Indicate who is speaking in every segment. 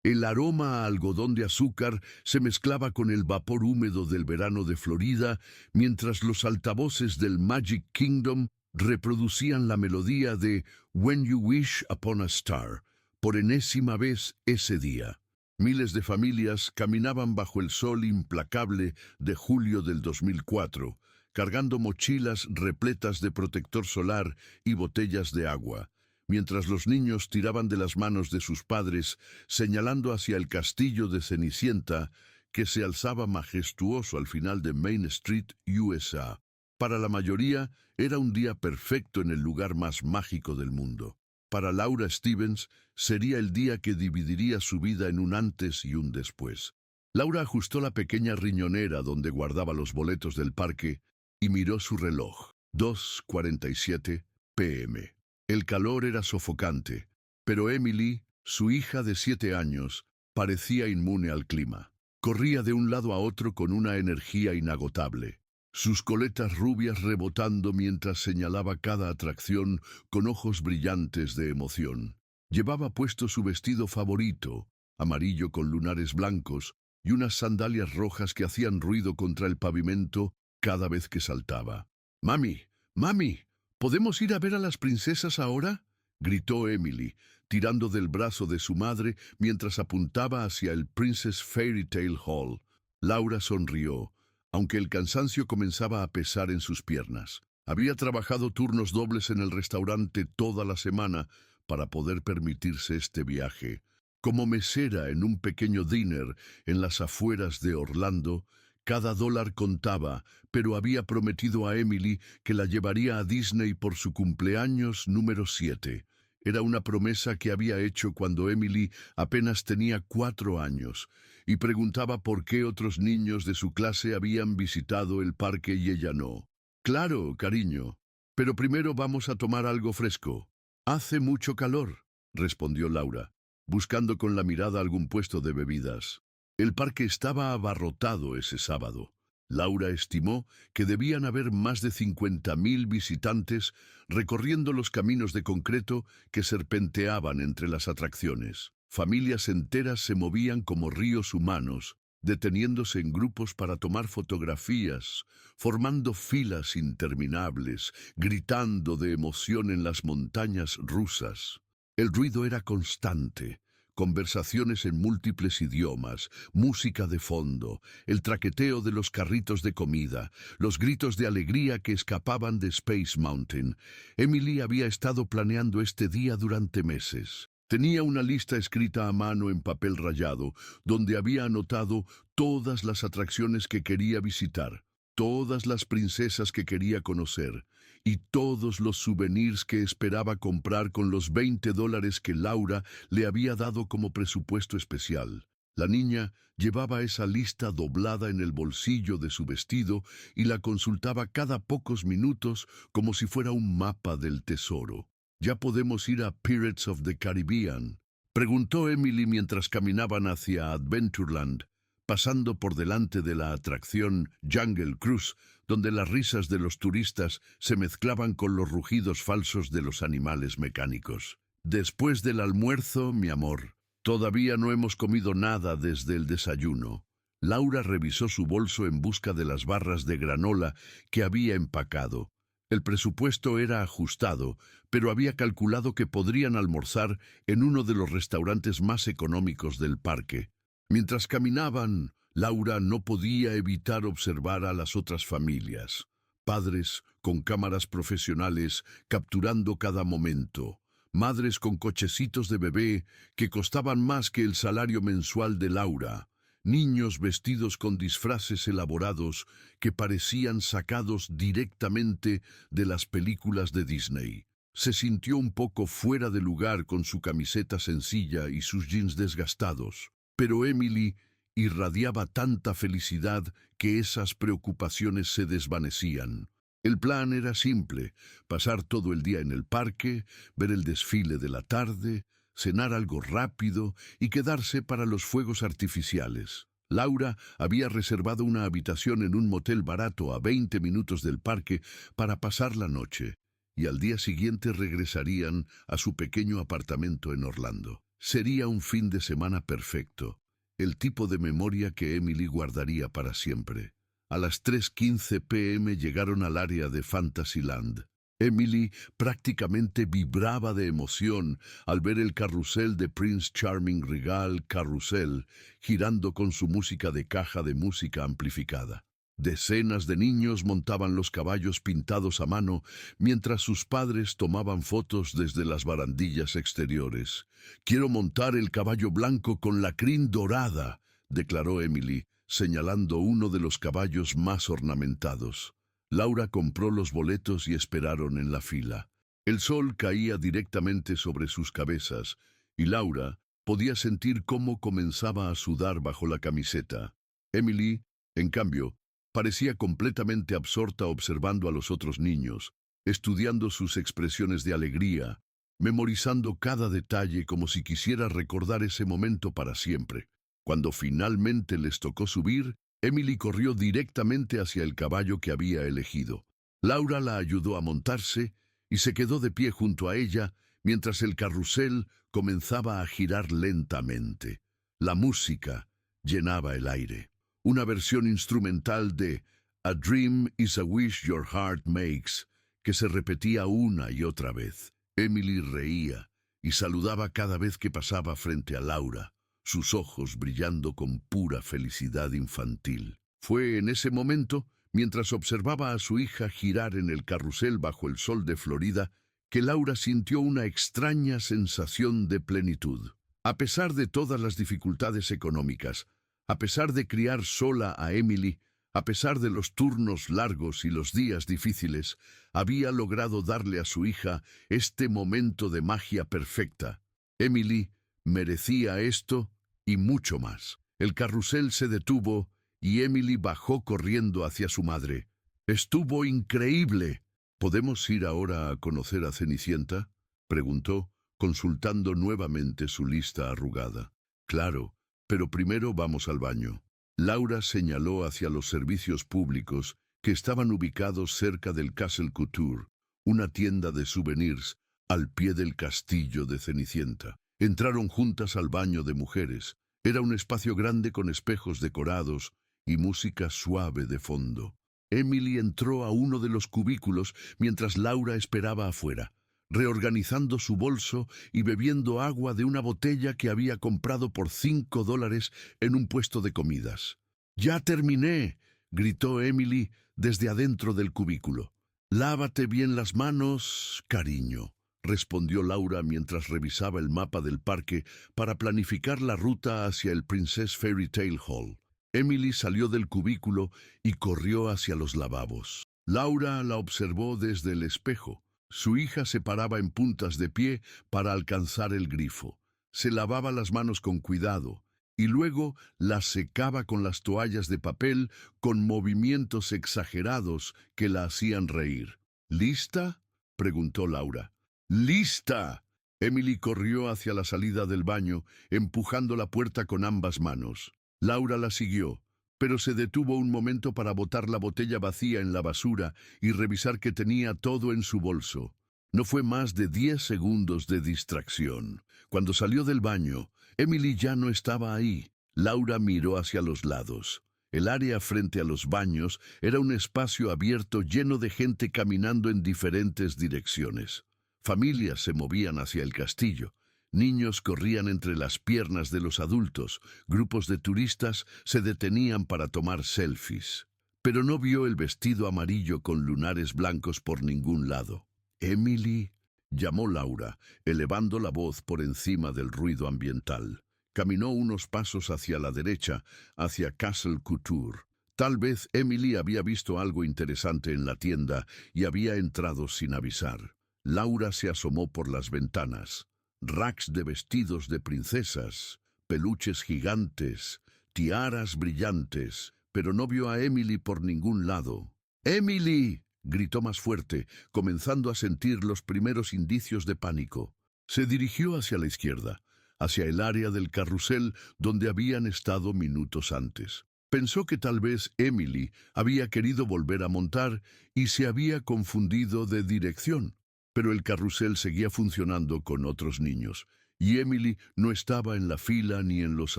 Speaker 1: El aroma a algodón de azúcar se mezclaba con el vapor húmedo del verano de Florida, mientras los altavoces del Magic Kingdom reproducían la melodía de When You Wish Upon a Star, por enésima vez ese día. Miles de familias caminaban bajo el sol implacable de julio del 2004, cargando mochilas repletas de protector solar y botellas de agua, mientras los niños tiraban de las manos de sus padres, señalando hacia el castillo de Cenicienta que se alzaba majestuoso al final de Main Street, USA. Para la mayoría, era un día perfecto en el lugar más mágico del mundo. Para Laura Stevens, sería el día que dividiría su vida en un antes y un después. Laura ajustó la pequeña riñonera donde guardaba los boletos del parque y miró su reloj. 2:47 p.m. El calor era sofocante, pero Emily, su hija de 7 años, parecía inmune al clima. Corría de un lado a otro con una energía inagotable, sus coletas rubias rebotando mientras señalaba cada atracción con ojos brillantes de emoción. Llevaba puesto su vestido favorito, amarillo con lunares blancos, y unas sandalias rojas que hacían ruido contra el pavimento cada vez que saltaba. «¡Mami! ¡Mami! ¿Podemos ir a ver a las princesas ahora?», gritó Emily, tirando del brazo de su madre mientras apuntaba hacia el Princess Fairy Tale Hall. Laura sonrió, aunque el cansancio comenzaba a pesar en sus piernas. Había trabajado turnos dobles en el restaurante toda la semana para poder permitirse este viaje. Como mesera en un pequeño diner en las afueras de Orlando, cada dólar contaba, pero había prometido a Emily que la llevaría a Disney por su cumpleaños número 7. Era una promesa que había hecho cuando Emily apenas tenía 4 años, y preguntaba por qué otros niños de su clase habían visitado el parque y ella no. «Claro, cariño, pero primero vamos a tomar algo fresco». «Hace mucho calor», respondió Laura, buscando con la mirada algún puesto de bebidas. El parque estaba abarrotado ese sábado. Laura estimó que debían haber más de 50.000 visitantes recorriendo los caminos de concreto que serpenteaban entre las atracciones. Familias enteras se movían como ríos humanos, deteniéndose en grupos para tomar fotografías, formando filas interminables, gritando de emoción en las montañas rusas. El ruido era constante. Conversaciones en múltiples idiomas, música de fondo, el traqueteo de los carritos de comida, los gritos de alegría que escapaban de Space Mountain. Emily había estado planeando este día durante meses. Tenía una lista escrita a mano en papel rayado, donde había anotado todas las atracciones que quería visitar, todas las princesas que quería conocer y todos los souvenirs que esperaba comprar con los $20 que Laura le había dado como presupuesto especial. La niña llevaba esa lista doblada en el bolsillo de su vestido y la consultaba cada pocos minutos como si fuera un mapa del tesoro. «¿Ya podemos ir a Pirates of the Caribbean?», preguntó Emily mientras caminaban hacia Adventureland, pasando por delante de la atracción Jungle Cruise, donde las risas de los turistas se mezclaban con los rugidos falsos de los animales mecánicos. «Después del almuerzo, mi amor. Todavía no hemos comido nada desde el desayuno». Laura revisó su bolso en busca de las barras de granola que había empacado. El presupuesto era ajustado, pero había calculado que podrían almorzar en uno de los restaurantes más económicos del parque. Mientras caminaban, Laura no podía evitar observar a las otras familias. Padres con cámaras profesionales capturando cada momento. Madres con cochecitos de bebé que costaban más que el salario mensual de Laura. Niños vestidos con disfraces elaborados que parecían sacados directamente de las películas de Disney. Se sintió un poco fuera de lugar con su camiseta sencilla y sus jeans desgastados. Pero Emily irradiaba tanta felicidad que esas preocupaciones se desvanecían. El plan era simple: pasar todo el día en el parque, ver el desfile de la tarde, cenar algo rápido y quedarse para los fuegos artificiales. Laura había reservado una habitación en un motel barato a 20 minutos del parque para pasar la noche, y al día siguiente regresarían a su pequeño apartamento en Orlando. Sería un fin de semana perfecto, el tipo de memoria que Emily guardaría para siempre. A las 3:15 p.m. llegaron al área de Fantasyland. Emily prácticamente vibraba de emoción al ver el carrusel de Prince Charming Regal Carrusel girando con su música de caja de música amplificada. Decenas de niños montaban los caballos pintados a mano mientras sus padres tomaban fotos desde las barandillas exteriores. «Quiero montar el caballo blanco con la crin dorada», declaró Emily, señalando uno de los caballos más ornamentados. Laura compró los boletos y esperaron en la fila. El sol caía directamente sobre sus cabezas, y Laura podía sentir cómo comenzaba a sudar bajo la camiseta. Emily, en cambio, parecía completamente absorta observando a los otros niños, estudiando sus expresiones de alegría, memorizando cada detalle como si quisiera recordar ese momento para siempre. Cuando finalmente les tocó subir, Emily corrió directamente hacia el caballo que había elegido. Laura la ayudó a montarse y se quedó de pie junto a ella mientras el carrusel comenzaba a girar lentamente. La música llenaba el aire. Una versión instrumental de A Dream is a Wish Your Heart Makes, que se repetía una y otra vez. Emily reía y saludaba cada vez que pasaba frente a Laura, sus ojos brillando con pura felicidad infantil. Fue en ese momento, mientras observaba a su hija girar en el carrusel bajo el sol de Florida, que Laura sintió una extraña sensación de plenitud. A pesar de todas las dificultades económicas, a pesar de criar sola a Emily, a pesar de los turnos largos y los días difíciles, había logrado darle a su hija este momento de magia perfecta. Emily merecía esto y mucho más. El carrusel se detuvo y Emily bajó corriendo hacia su madre. «Estuvo increíble». «¿Podemos ir ahora a conocer a Cenicienta?», preguntó, consultando nuevamente su lista arrugada. «Claro, pero primero vamos al baño». Laura señaló hacia los servicios públicos que estaban ubicados cerca del Castle Couture, una tienda de souvenirs al pie del castillo de Cenicienta. Entraron juntas al baño de mujeres. Era un espacio grande con espejos decorados y música suave de fondo. Emily entró a uno de los cubículos mientras Laura esperaba afuera, reorganizando su bolso y bebiendo agua de una botella que había comprado por $5 en un puesto de comidas. «¡Ya terminé!», gritó Emily desde adentro del cubículo. «Lávate bien las manos, cariño», respondió Laura mientras revisaba el mapa del parque para planificar la ruta hacia el Princess Fairy Tale Hall. Emily salió del cubículo y corrió hacia los lavabos. Laura la observó desde el espejo. Su hija se paraba en puntas de pie para alcanzar el grifo. Se lavaba las manos con cuidado y luego las secaba con las toallas de papel con movimientos exagerados que la hacían reír. «¿Lista?», preguntó Laura. «¡Lista!». Emily corrió hacia la salida del baño, empujando la puerta con ambas manos. Laura la siguió, pero se detuvo un momento para botar la botella vacía en la basura y revisar que tenía todo en su bolso. No fue más de 10 segundos de distracción. Cuando salió del baño, Emily ya no estaba ahí. Laura miró hacia los lados. El área frente a los baños era un espacio abierto lleno de gente caminando en diferentes direcciones. Familias se movían hacia el castillo. Niños corrían entre las piernas de los adultos. Grupos de turistas se detenían para tomar selfies. Pero no vio el vestido amarillo con lunares blancos por ningún lado. «Emily», llamó Laura, elevando la voz por encima del ruido ambiental. Caminó unos pasos hacia la derecha, hacia Castle Couture. Tal vez Emily había visto algo interesante en la tienda y había entrado sin avisar. Laura se asomó por las ventanas. Racks de vestidos de princesas, peluches gigantes, tiaras brillantes, pero no vio a Emily por ningún lado. «¡Emily!», gritó más fuerte, comenzando a sentir los primeros indicios de pánico. Se dirigió hacia la izquierda, hacia el área del carrusel donde habían estado minutos antes. Pensó que tal vez Emily había querido volver a montar y se había confundido de dirección. Pero el carrusel seguía funcionando con otros niños, y Emily no estaba en la fila ni en los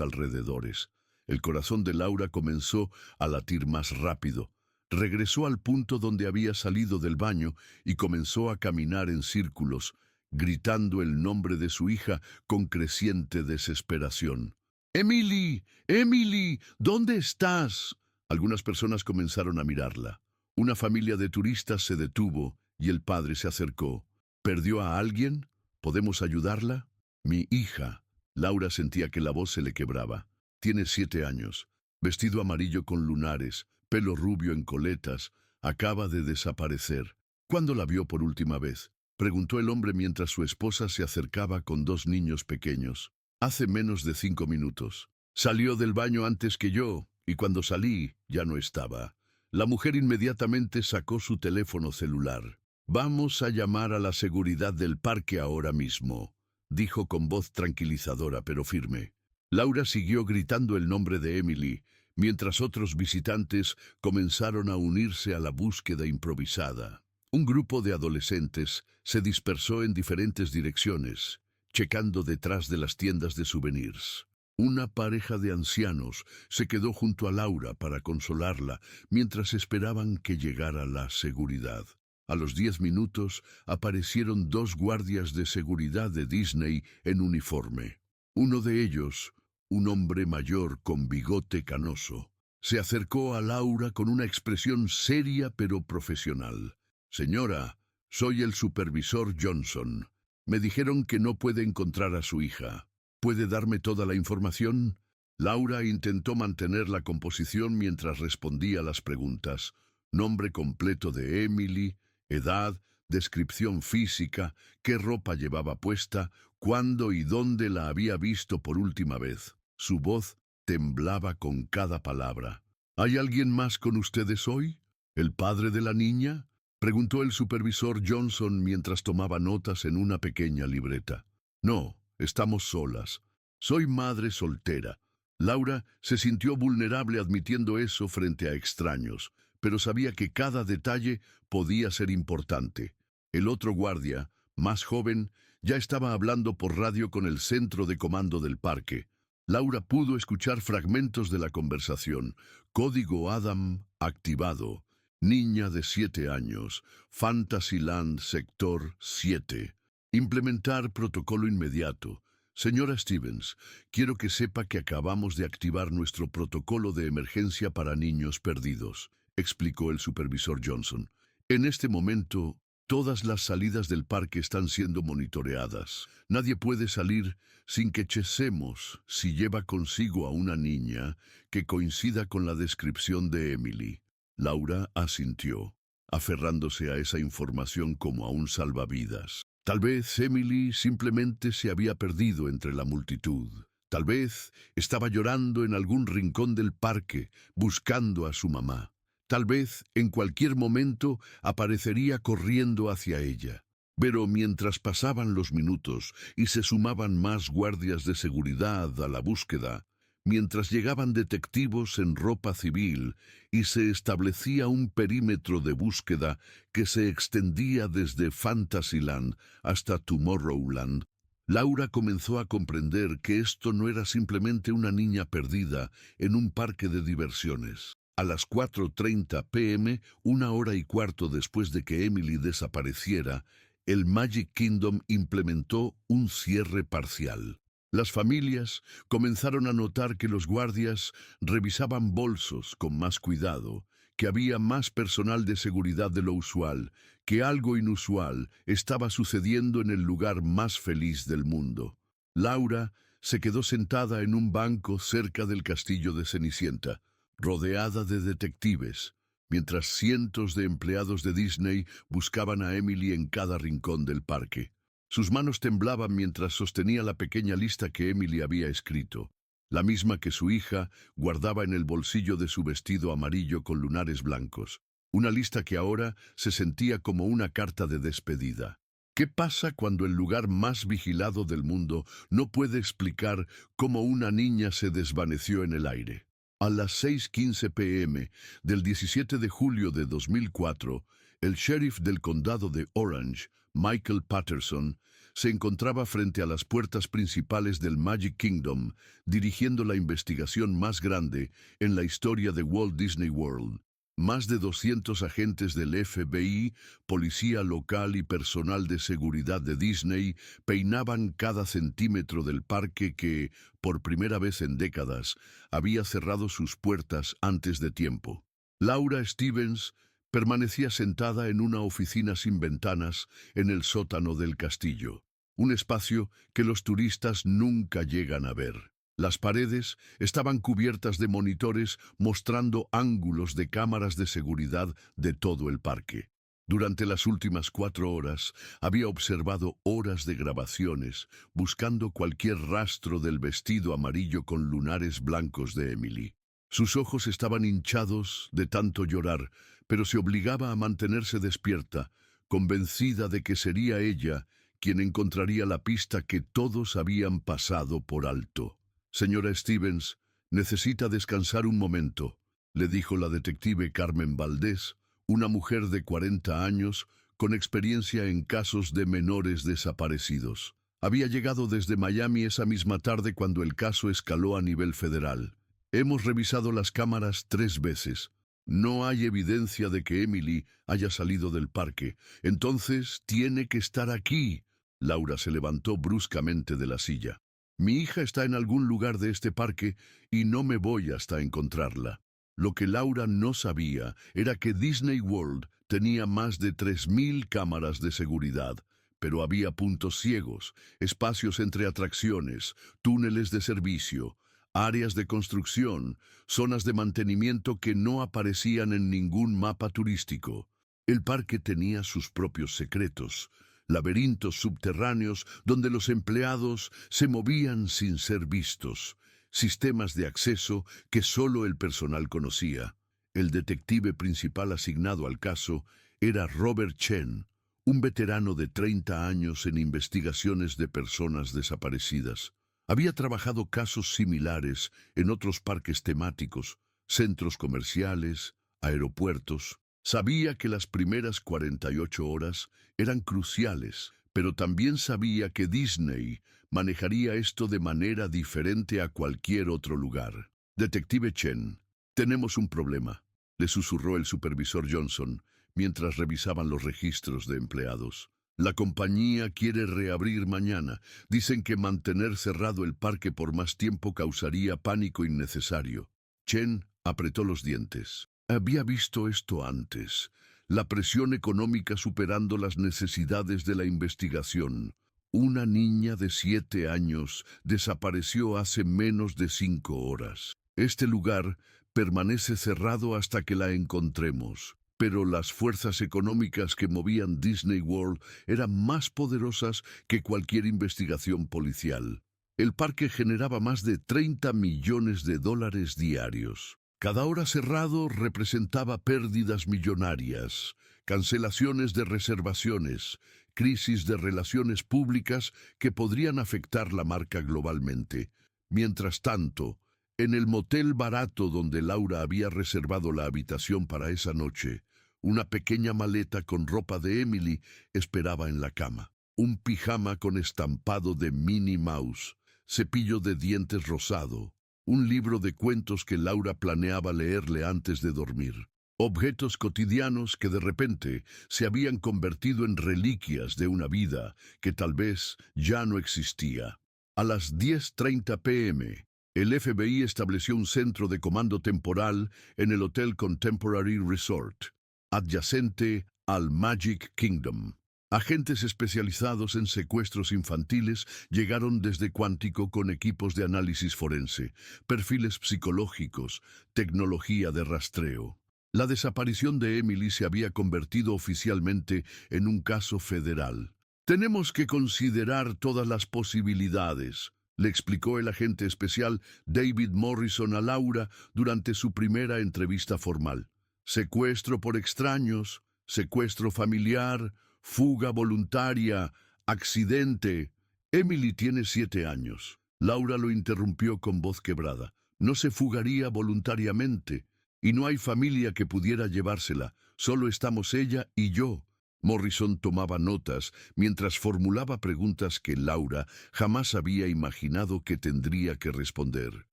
Speaker 1: alrededores. El corazón de Laura comenzó a latir más rápido. Regresó al punto donde había salido del baño y comenzó a caminar en círculos, gritando el nombre de su hija con creciente desesperación. «¡Emily! ¡Emily! ¿Dónde estás?». Algunas personas comenzaron a mirarla. Una familia de turistas se detuvo y el padre se acercó. «¿Perdió a alguien? ¿Podemos ayudarla?». «Mi hija». Laura sentía que la voz se le quebraba. «Tiene 7 años, vestido amarillo con lunares, pelo rubio en coletas, acaba de desaparecer». «¿Cuándo la vio por última vez?», preguntó el hombre mientras su esposa se acercaba con 2 niños pequeños. «Hace menos de 5 minutos. Salió del baño antes que yo, y cuando salí ya no estaba». La mujer inmediatamente sacó su teléfono celular. «Vamos a llamar a la seguridad del parque ahora mismo», dijo con voz tranquilizadora pero firme. Laura siguió gritando el nombre de Emily, mientras otros visitantes comenzaron a unirse a la búsqueda improvisada. Un grupo de adolescentes se dispersó en diferentes direcciones, checando detrás de las tiendas de souvenirs. Una pareja de ancianos se quedó junto a Laura para consolarla mientras esperaban que llegara la seguridad. A los 10 minutos aparecieron 2 guardias de seguridad de Disney en uniforme. Uno de ellos, un hombre mayor con bigote canoso, se acercó a Laura con una expresión seria pero profesional. «Señora, soy el supervisor Johnson. Me dijeron que no puede encontrar a su hija. ¿Puede darme toda la información?». Laura intentó mantener la composición mientras respondía las preguntas. Nombre completo de Emily, edad, descripción física, qué ropa llevaba puesta, cuándo y dónde la había visto por última vez. Su voz temblaba con cada palabra. «¿Hay alguien más con ustedes hoy? ¿El padre de la niña?», preguntó el supervisor Johnson mientras tomaba notas en una pequeña libreta. «No, estamos solas. Soy madre soltera». Laura se sintió vulnerable admitiendo eso frente a extraños, pero sabía que cada detalle podía ser importante. El otro guardia, más joven, ya estaba hablando por radio con el centro de comando del parque. Laura pudo escuchar fragmentos de la conversación. «Código Adam activado. Niña de 7 años. Fantasyland Sector 7. Implementar protocolo inmediato. Señora Stevens, quiero que sepa que acabamos de activar nuestro protocolo de emergencia para niños perdidos», explicó el supervisor Johnson. «En este momento, todas las salidas del parque están siendo monitoreadas. Nadie puede salir sin que checemos si lleva consigo a una niña que coincida con la descripción de Emily». Laura asintió, aferrándose a esa información como a un salvavidas. Tal vez Emily simplemente se había perdido entre la multitud. Tal vez estaba llorando en algún rincón del parque, buscando a su mamá. Tal vez en cualquier momento aparecería corriendo hacia ella. Pero mientras pasaban los minutos y se sumaban más guardias de seguridad a la búsqueda, mientras llegaban detectivos en ropa civil y se establecía un perímetro de búsqueda que se extendía desde Fantasyland hasta Tomorrowland, Laura comenzó a comprender que esto no era simplemente una niña perdida en un parque de diversiones. A las 4:30 p.m., 1 hora y cuarto después de que Emily desapareciera, el Magic Kingdom implementó un cierre parcial. Las familias comenzaron a notar que los guardias revisaban bolsos con más cuidado, que había más personal de seguridad de lo usual, que algo inusual estaba sucediendo en el lugar más feliz del mundo. Laura se quedó sentada en un banco cerca del castillo de Cenicienta, rodeada de detectives, mientras cientos de empleados de Disney buscaban a Emily en cada rincón del parque. Sus manos temblaban mientras sostenía la pequeña lista que Emily había escrito, la misma que su hija guardaba en el bolsillo de su vestido amarillo con lunares blancos, una lista que ahora se sentía como una carta de despedida. ¿Qué pasa cuando el lugar más vigilado del mundo no puede explicar cómo una niña se desvaneció en el aire? A las 6:15 p.m. del 17 de julio de 2004, el sheriff del condado de Orange, Michael Patterson, se encontraba frente a las puertas principales del Magic Kingdom, dirigiendo la investigación más grande en la historia de Walt Disney World. Más de 200 agentes del FBI, policía local y personal de seguridad de Disney peinaban cada centímetro del parque que, por primera vez en décadas, había cerrado sus puertas antes de tiempo. Laura Stevens permanecía sentada en una oficina sin ventanas en el sótano del castillo, un espacio que los turistas nunca llegan a ver. Las paredes estaban cubiertas de monitores mostrando ángulos de cámaras de seguridad de todo el parque. Durante las últimas 4 horas había observado horas de grabaciones, buscando cualquier rastro del vestido amarillo con lunares blancos de Emily. Sus ojos estaban hinchados de tanto llorar, pero se obligaba a mantenerse despierta, convencida de que sería ella quien encontraría la pista que todos habían pasado por alto. «Señora Stevens, necesita descansar un momento», le dijo la detective Carmen Valdés, una mujer de 40 años con experiencia en casos de menores desaparecidos. Había llegado desde Miami esa misma tarde cuando el caso escaló a nivel federal. «Hemos revisado las cámaras 3 veces. No hay evidencia de que Emily haya salido del parque. Entonces tiene que estar aquí». Laura se levantó bruscamente de la silla. «Mi hija está en algún lugar de este parque y no me voy hasta encontrarla». Lo que Laura no sabía era que Disney World tenía más de 3.000 cámaras de seguridad, pero había puntos ciegos, espacios entre atracciones, túneles de servicio, áreas de construcción, zonas de mantenimiento que no aparecían en ningún mapa turístico. El parque tenía sus propios secretos, laberintos subterráneos donde los empleados se movían sin ser vistos, sistemas de acceso que solo el personal conocía. El detective principal asignado al caso era Robert Chen, un veterano de 30 años en investigaciones de personas desaparecidas. Había trabajado casos similares en otros parques temáticos, centros comerciales, aeropuertos. Sabía que las primeras 48 horas eran cruciales, pero también sabía que Disney manejaría esto de manera diferente a cualquier otro lugar. «Detective Chen, tenemos un problema», le susurró el supervisor Johnson mientras revisaban los registros de empleados. «La compañía quiere reabrir mañana. Dicen que mantener cerrado el parque por más tiempo causaría pánico innecesario». Chen apretó los dientes. Había visto esto antes, la presión económica superando las necesidades de la investigación. Una niña de 7 años desapareció hace menos de 5 horas. Este lugar permanece cerrado hasta que la encontremos, pero las fuerzas económicas que movían Disney World eran más poderosas que cualquier investigación policial. El parque generaba más de 30 millones de dólares diarios. Cada hora cerrado representaba pérdidas millonarias, cancelaciones de reservaciones, crisis de relaciones públicas que podrían afectar la marca globalmente. Mientras tanto, en el motel barato donde Laura había reservado la habitación para esa noche, una pequeña maleta con ropa de Emily esperaba en la cama. Un pijama con estampado de Minnie Mouse, cepillo de dientes rosado, un libro de cuentos que Laura planeaba leerle antes de dormir. Objetos cotidianos que de repente se habían convertido en reliquias de una vida que tal vez ya no existía. A las 10:30 p.m., el FBI estableció un centro de comando temporal en el Hotel Contemporary Resort, adyacente al Magic Kingdom. Agentes especializados en secuestros infantiles llegaron desde Cuántico con equipos de análisis forense, perfiles psicológicos, tecnología de rastreo. La desaparición de Emily se había convertido oficialmente en un caso federal. «Tenemos que considerar todas las posibilidades», le explicó el agente especial David Morrison a Laura durante su primera entrevista formal. «Secuestro por extraños, secuestro familiar, fuga voluntaria, accidente». «Emily tiene 7 años». Laura lo interrumpió con voz quebrada. «No se fugaría voluntariamente. Y no hay familia que pudiera llevársela. Solo estamos ella y yo». Morrison tomaba notas mientras formulaba preguntas que Laura jamás había imaginado que tendría que responder.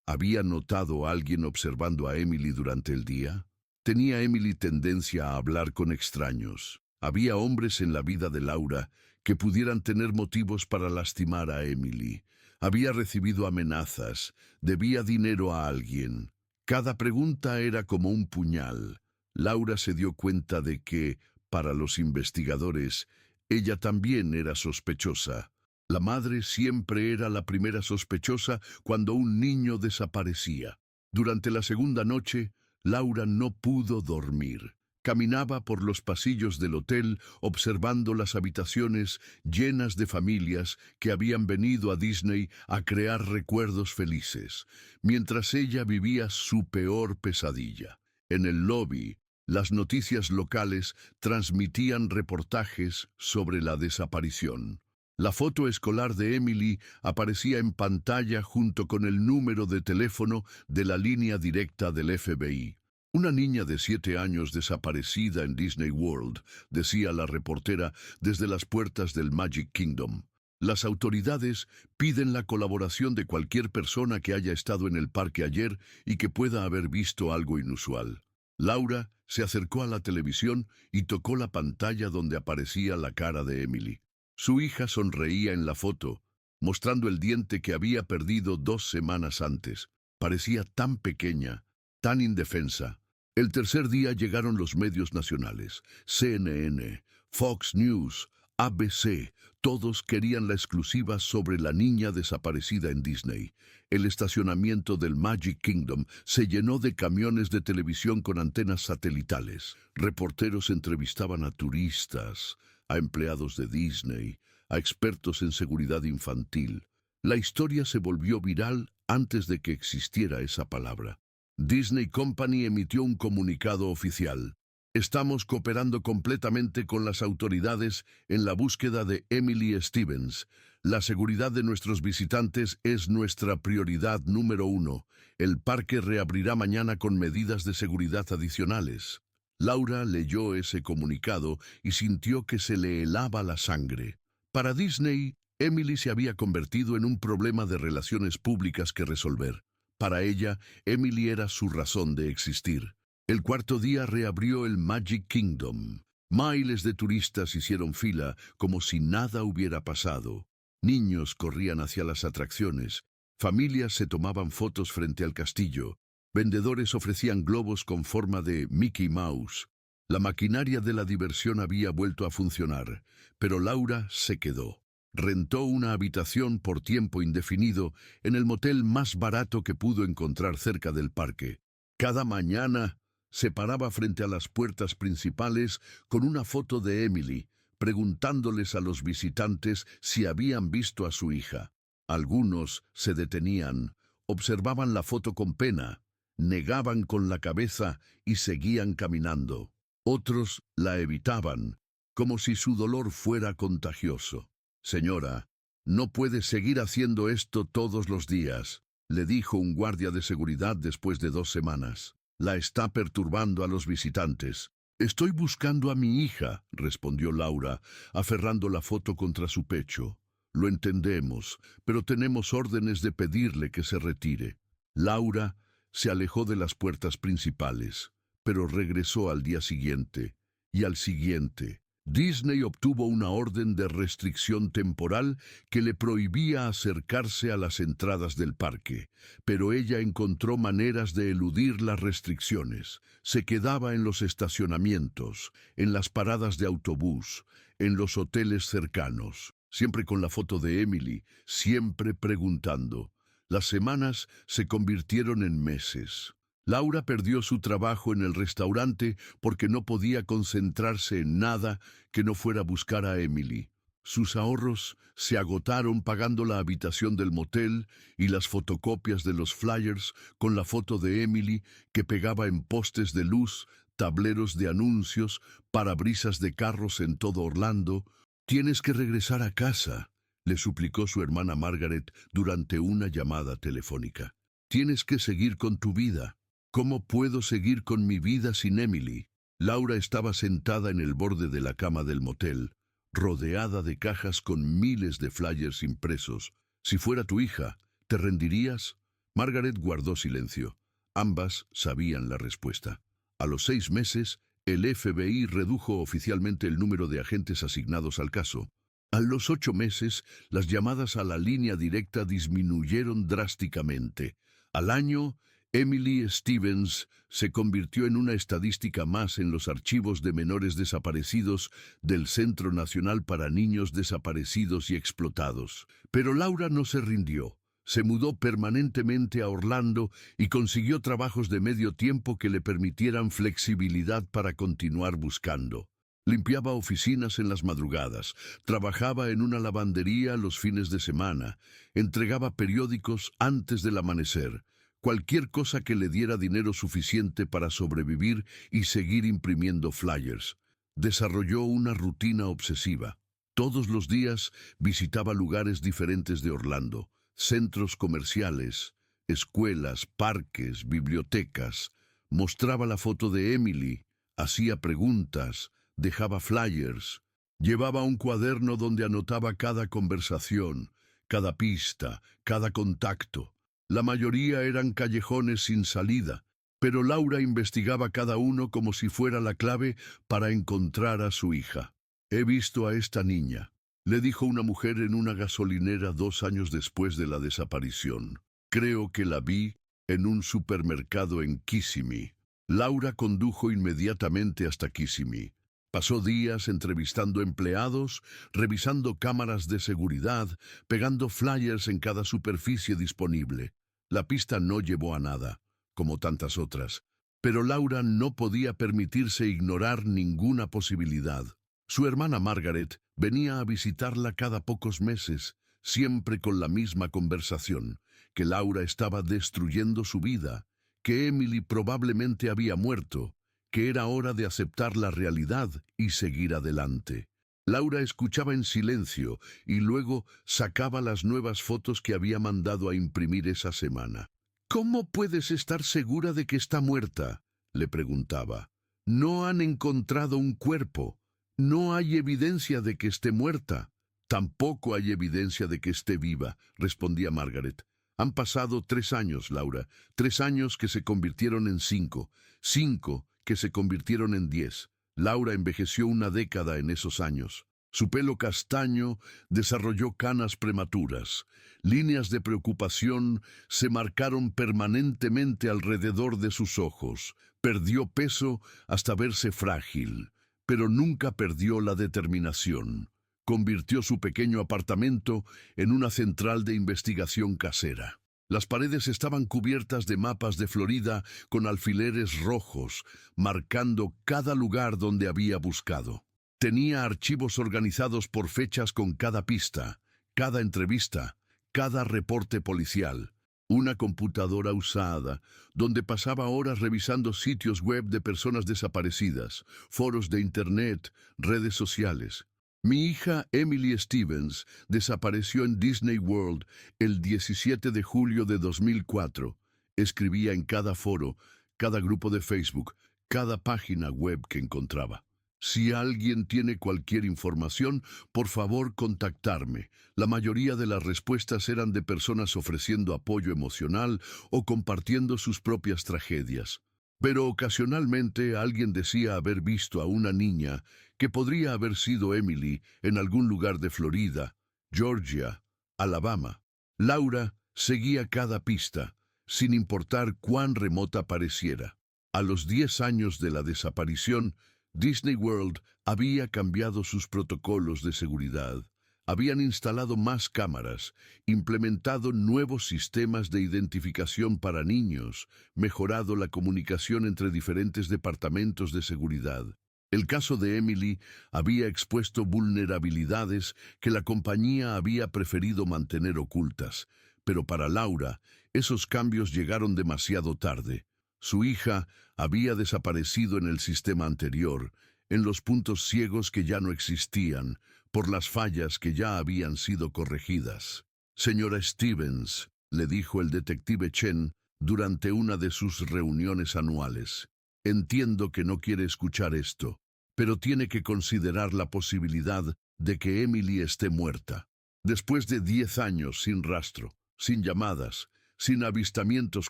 Speaker 1: ¿Había notado a alguien observando a Emily durante el día? ¿Tenía Emily tendencia a hablar con extraños? ¿Había hombres en la vida de Laura que pudieran tener motivos para lastimar a Emily? ¿Había recibido amenazas? ¿Debía dinero a alguien? Cada pregunta era como un puñal. Laura se dio cuenta de que, para los investigadores, ella también era sospechosa. La madre siempre era la primera sospechosa cuando un niño desaparecía. Durante la segunda noche, Laura no pudo dormir. Caminaba por los pasillos del hotel observando las habitaciones llenas de familias que habían venido a Disney a crear recuerdos felices, mientras ella vivía su peor pesadilla. En el lobby, las noticias locales transmitían reportajes sobre la desaparición. La foto escolar de Emily aparecía en pantalla junto con el número de teléfono de la línea directa del FBI. Una niña de 7 años desaparecida en Disney World, decía la reportera desde las puertas del Magic Kingdom. Las autoridades piden la colaboración de cualquier persona que haya estado en el parque ayer y que pueda haber visto algo inusual. Laura se acercó a la televisión y tocó la pantalla donde aparecía la cara de Emily. Su hija sonreía en la foto, mostrando el diente que había perdido 2 semanas antes. Parecía tan pequeña, tan indefensa. El tercer día llegaron los medios nacionales, CNN, Fox News, ABC, todos querían la exclusiva sobre la niña desaparecida en Disney. El estacionamiento del Magic Kingdom se llenó de camiones de televisión con antenas satelitales. Reporteros entrevistaban a turistas, a empleados de Disney, a expertos en seguridad infantil. La historia se volvió viral antes de que existiera esa palabra. Disney Company emitió un comunicado oficial. Estamos cooperando completamente con las autoridades en la búsqueda de Emily Stevens. La seguridad de nuestros visitantes es nuestra prioridad número 1. El parque reabrirá mañana con medidas de seguridad adicionales. Laura leyó ese comunicado y sintió que se le helaba la sangre. Para Disney, Emily se había convertido en un problema de relaciones públicas que resolver. Para ella, Emily era su razón de existir. El cuarto día reabrió el Magic Kingdom. Miles de turistas hicieron fila como si nada hubiera pasado. Niños corrían hacia las atracciones. Familias se tomaban fotos frente al castillo. Vendedores ofrecían globos con forma de Mickey Mouse. La maquinaria de la diversión había vuelto a funcionar, pero Laura se quedó. Rentó una habitación por tiempo indefinido en el motel más barato que pudo encontrar cerca del parque. Cada mañana se paraba frente a las puertas principales con una foto de Emily, preguntándoles a los visitantes si habían visto a su hija. Algunos se detenían, observaban la foto con pena, negaban con la cabeza y seguían caminando. Otros la evitaban, como si su dolor fuera contagioso. «Señora, no puede seguir haciendo esto todos los días», le dijo un guardia de seguridad después de 2 semanas. «La está perturbando a los visitantes». «Estoy buscando a mi hija», respondió Laura, aferrando la foto contra su pecho. «Lo entendemos, pero tenemos órdenes de pedirle que se retire». Laura se alejó de las puertas principales, pero regresó al día siguiente, y al siguiente. Disney obtuvo una orden de restricción temporal que le prohibía acercarse a las entradas del parque, pero ella encontró maneras de eludir las restricciones. Se quedaba en los estacionamientos, en las paradas de autobús, en los hoteles cercanos, siempre con la foto de Emily, siempre preguntando. Las semanas se convirtieron en meses. Laura perdió su trabajo en el restaurante porque no podía concentrarse en nada que no fuera buscar a Emily. Sus ahorros se agotaron pagando la habitación del motel y las fotocopias de los flyers con la foto de Emily que pegaba en postes de luz, tableros de anuncios, parabrisas de carros en todo Orlando. «Tienes que regresar a casa», le suplicó su hermana Margaret durante una llamada telefónica. «Tienes que seguir con tu vida». «¿Cómo puedo seguir con mi vida sin Emily?». Laura estaba sentada en el borde de la cama del motel, rodeada de cajas con miles de flyers impresos. Si fuera tu hija, ¿te rendirías? Margaret guardó silencio. Ambas sabían la respuesta. A los 6 meses, el FBI redujo oficialmente el número de agentes asignados al caso. A los 8 meses, las llamadas a la línea directa disminuyeron drásticamente. Al año, Emily Stevens se convirtió en una estadística más en los archivos de menores desaparecidos del Centro Nacional para Niños Desaparecidos y Explotados. Pero Laura no se rindió. Se mudó permanentemente a Orlando y consiguió trabajos de medio tiempo que le permitieran flexibilidad para continuar buscando. Limpiaba oficinas en las madrugadas, trabajaba en una lavandería los fines de semana, entregaba periódicos antes del amanecer, cualquier cosa que le diera dinero suficiente para sobrevivir y seguir imprimiendo flyers. Desarrolló una rutina obsesiva. Todos los días visitaba lugares diferentes de Orlando, centros comerciales, escuelas, parques, bibliotecas. Mostraba la foto de Emily, hacía preguntas, dejaba flyers. Llevaba un cuaderno donde anotaba cada conversación, cada pista, cada contacto. La mayoría eran callejones sin salida, pero Laura investigaba cada uno como si fuera la clave para encontrar a su hija. «He visto a esta niña», le dijo una mujer en una gasolinera 2 años después de la desaparición. «Creo que la vi en un supermercado en Kissimmee». Laura condujo inmediatamente hasta Kissimmee. Pasó días entrevistando empleados, revisando cámaras de seguridad, pegando flyers en cada superficie disponible. La pista no llevó a nada, como tantas otras, pero Laura no podía permitirse ignorar ninguna posibilidad. Su hermana Margaret venía a visitarla cada pocos meses, siempre con la misma conversación, que Laura estaba destruyendo su vida, que Emily probablemente había muerto, que era hora de aceptar la realidad y seguir adelante. Laura escuchaba en silencio y luego sacaba las nuevas fotos que había mandado a imprimir esa semana. «¿Cómo puedes estar segura de que está muerta?», le preguntaba. «No han encontrado un cuerpo. No hay evidencia de que esté muerta». «Tampoco hay evidencia de que esté viva», respondía Margaret. «Han pasado 3 años, Laura. 3 años que se convirtieron en 5. 5 que se convirtieron en 10. Laura envejeció una década en esos años. Su pelo castaño desarrolló canas prematuras. Líneas de preocupación se marcaron permanentemente alrededor de sus ojos. Perdió peso hasta verse frágil, pero nunca perdió la determinación. Convirtió su pequeño apartamento en una central de investigación casera. Las paredes estaban cubiertas de mapas de Florida con alfileres rojos, marcando cada lugar donde había buscado. Tenía archivos organizados por fechas con cada pista, cada entrevista, cada reporte policial. Una computadora usada, donde pasaba horas revisando sitios web de personas desaparecidas, foros de internet, redes sociales. «Mi hija Emily Stevens desapareció en Disney World el 17 de julio de 2004. Escribía en cada foro, cada grupo de Facebook, cada página web que encontraba. «Si alguien tiene cualquier información, por favor contactarme». La mayoría de las respuestas eran de personas ofreciendo apoyo emocional o compartiendo sus propias tragedias. Pero ocasionalmente alguien decía haber visto a una niña que podría haber sido Emily en algún lugar de Florida, Georgia, Alabama. Laura seguía cada pista, sin importar cuán remota pareciera. A los 10 años de la desaparición, Disney World había cambiado sus protocolos de seguridad. Habían instalado más cámaras, implementado nuevos sistemas de identificación para niños, mejorado la comunicación entre diferentes departamentos de seguridad. El caso de Emily había expuesto vulnerabilidades que la compañía había preferido mantener ocultas, pero para Laura, esos cambios llegaron demasiado tarde. Su hija había desaparecido en el sistema anterior, en los puntos ciegos que ya no existían, por las fallas que ya habían sido corregidas. «Señora Stevens», le dijo el detective Chen durante una de sus reuniones anuales, Entiendo que no quiere escuchar esto, pero tiene que considerar la posibilidad de que Emily esté muerta. Después de 10 años sin rastro, sin llamadas, sin avistamientos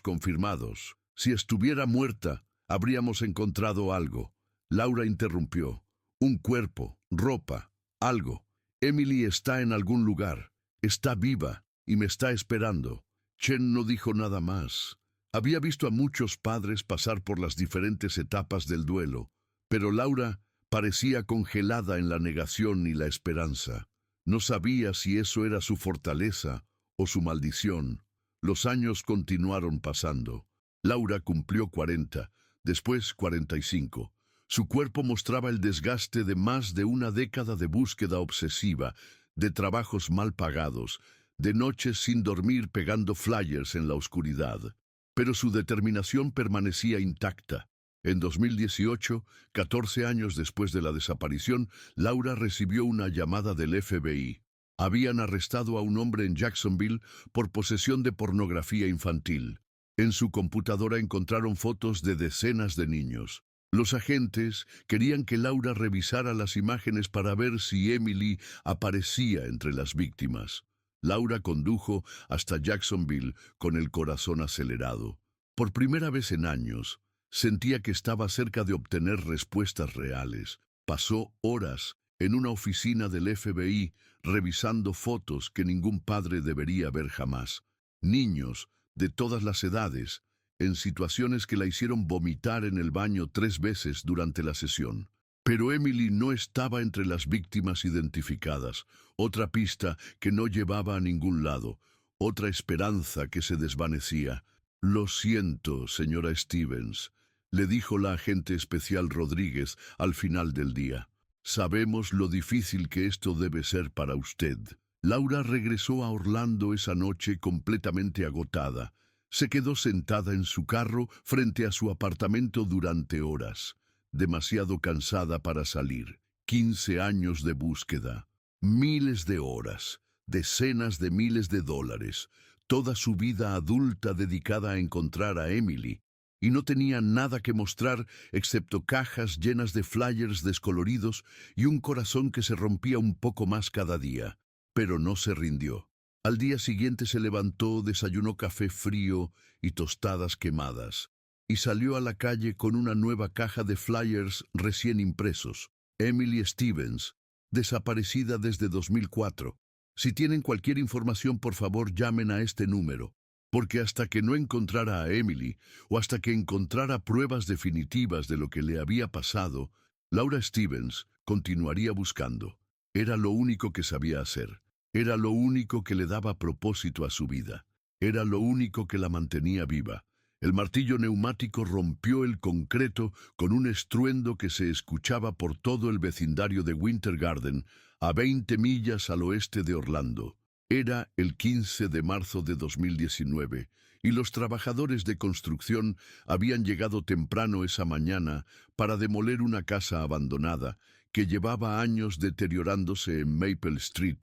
Speaker 1: confirmados, si estuviera muerta, habríamos encontrado algo. Laura interrumpió. Un cuerpo, ropa, algo. Emily está en algún lugar, está viva y me está esperando. Chen no dijo nada más. Había visto a muchos padres pasar por las diferentes etapas del duelo, pero Laura parecía congelada en la negación y la esperanza. No sabía si eso era su fortaleza o su maldición. Los años continuaron pasando. Laura cumplió 40, después 45. Su cuerpo mostraba el desgaste de más de una década de búsqueda obsesiva, de trabajos mal pagados, de noches sin dormir pegando flyers en la oscuridad. Pero su determinación permanecía intacta. En 2018, 14 años después de la desaparición, Laura recibió una llamada del FBI. Habían arrestado a un hombre en Jacksonville por posesión de pornografía infantil. En su computadora encontraron fotos de decenas de niños. Los agentes querían que Laura revisara las imágenes para ver si Emily aparecía entre las víctimas. Laura condujo hasta Jacksonville con el corazón acelerado. Por primera vez en años, sentía que estaba cerca de obtener respuestas reales. Pasó horas en una oficina del FBI revisando fotos que ningún padre debería ver jamás. Niños de todas las edades, en situaciones que la hicieron vomitar en el baño 3 veces durante la sesión. Pero Emily no estaba entre las víctimas identificadas, otra pista que no llevaba a ningún lado, otra esperanza que se desvanecía. «Lo siento, señora Stevens», le dijo la agente especial Rodríguez al final del día. «Sabemos lo difícil que esto debe ser para usted». Laura regresó a Orlando esa noche completamente agotada. Se quedó sentada en su carro frente a su apartamento durante horas, demasiado cansada para salir. 15 años de búsqueda, miles de horas, decenas de miles de dólares, toda su vida adulta dedicada a encontrar a Emily, y no tenía nada que mostrar excepto cajas llenas de flyers descoloridos y un corazón que se rompía un poco más cada día. Pero no se rindió. Al día siguiente se levantó, desayunó café frío y tostadas quemadas, y salió a la calle con una nueva caja de flyers recién impresos. Emily Stevens, desaparecida desde 2004. Si tienen cualquier información, por favor, llamen a este número, porque hasta que no encontrara a Emily, o hasta que encontrara pruebas definitivas de lo que le había pasado, Laura Stevens continuaría buscando. Era lo único que sabía hacer. Era lo único que le daba propósito a su vida. Era lo único que la mantenía viva. El martillo neumático rompió el concreto con un estruendo que se escuchaba por todo el vecindario de Winter Garden, a 20 millas al oeste de Orlando. Era el 15 de marzo de 2019, y los trabajadores de construcción habían llegado temprano esa mañana para demoler una casa abandonada que llevaba años deteriorándose en Maple Street,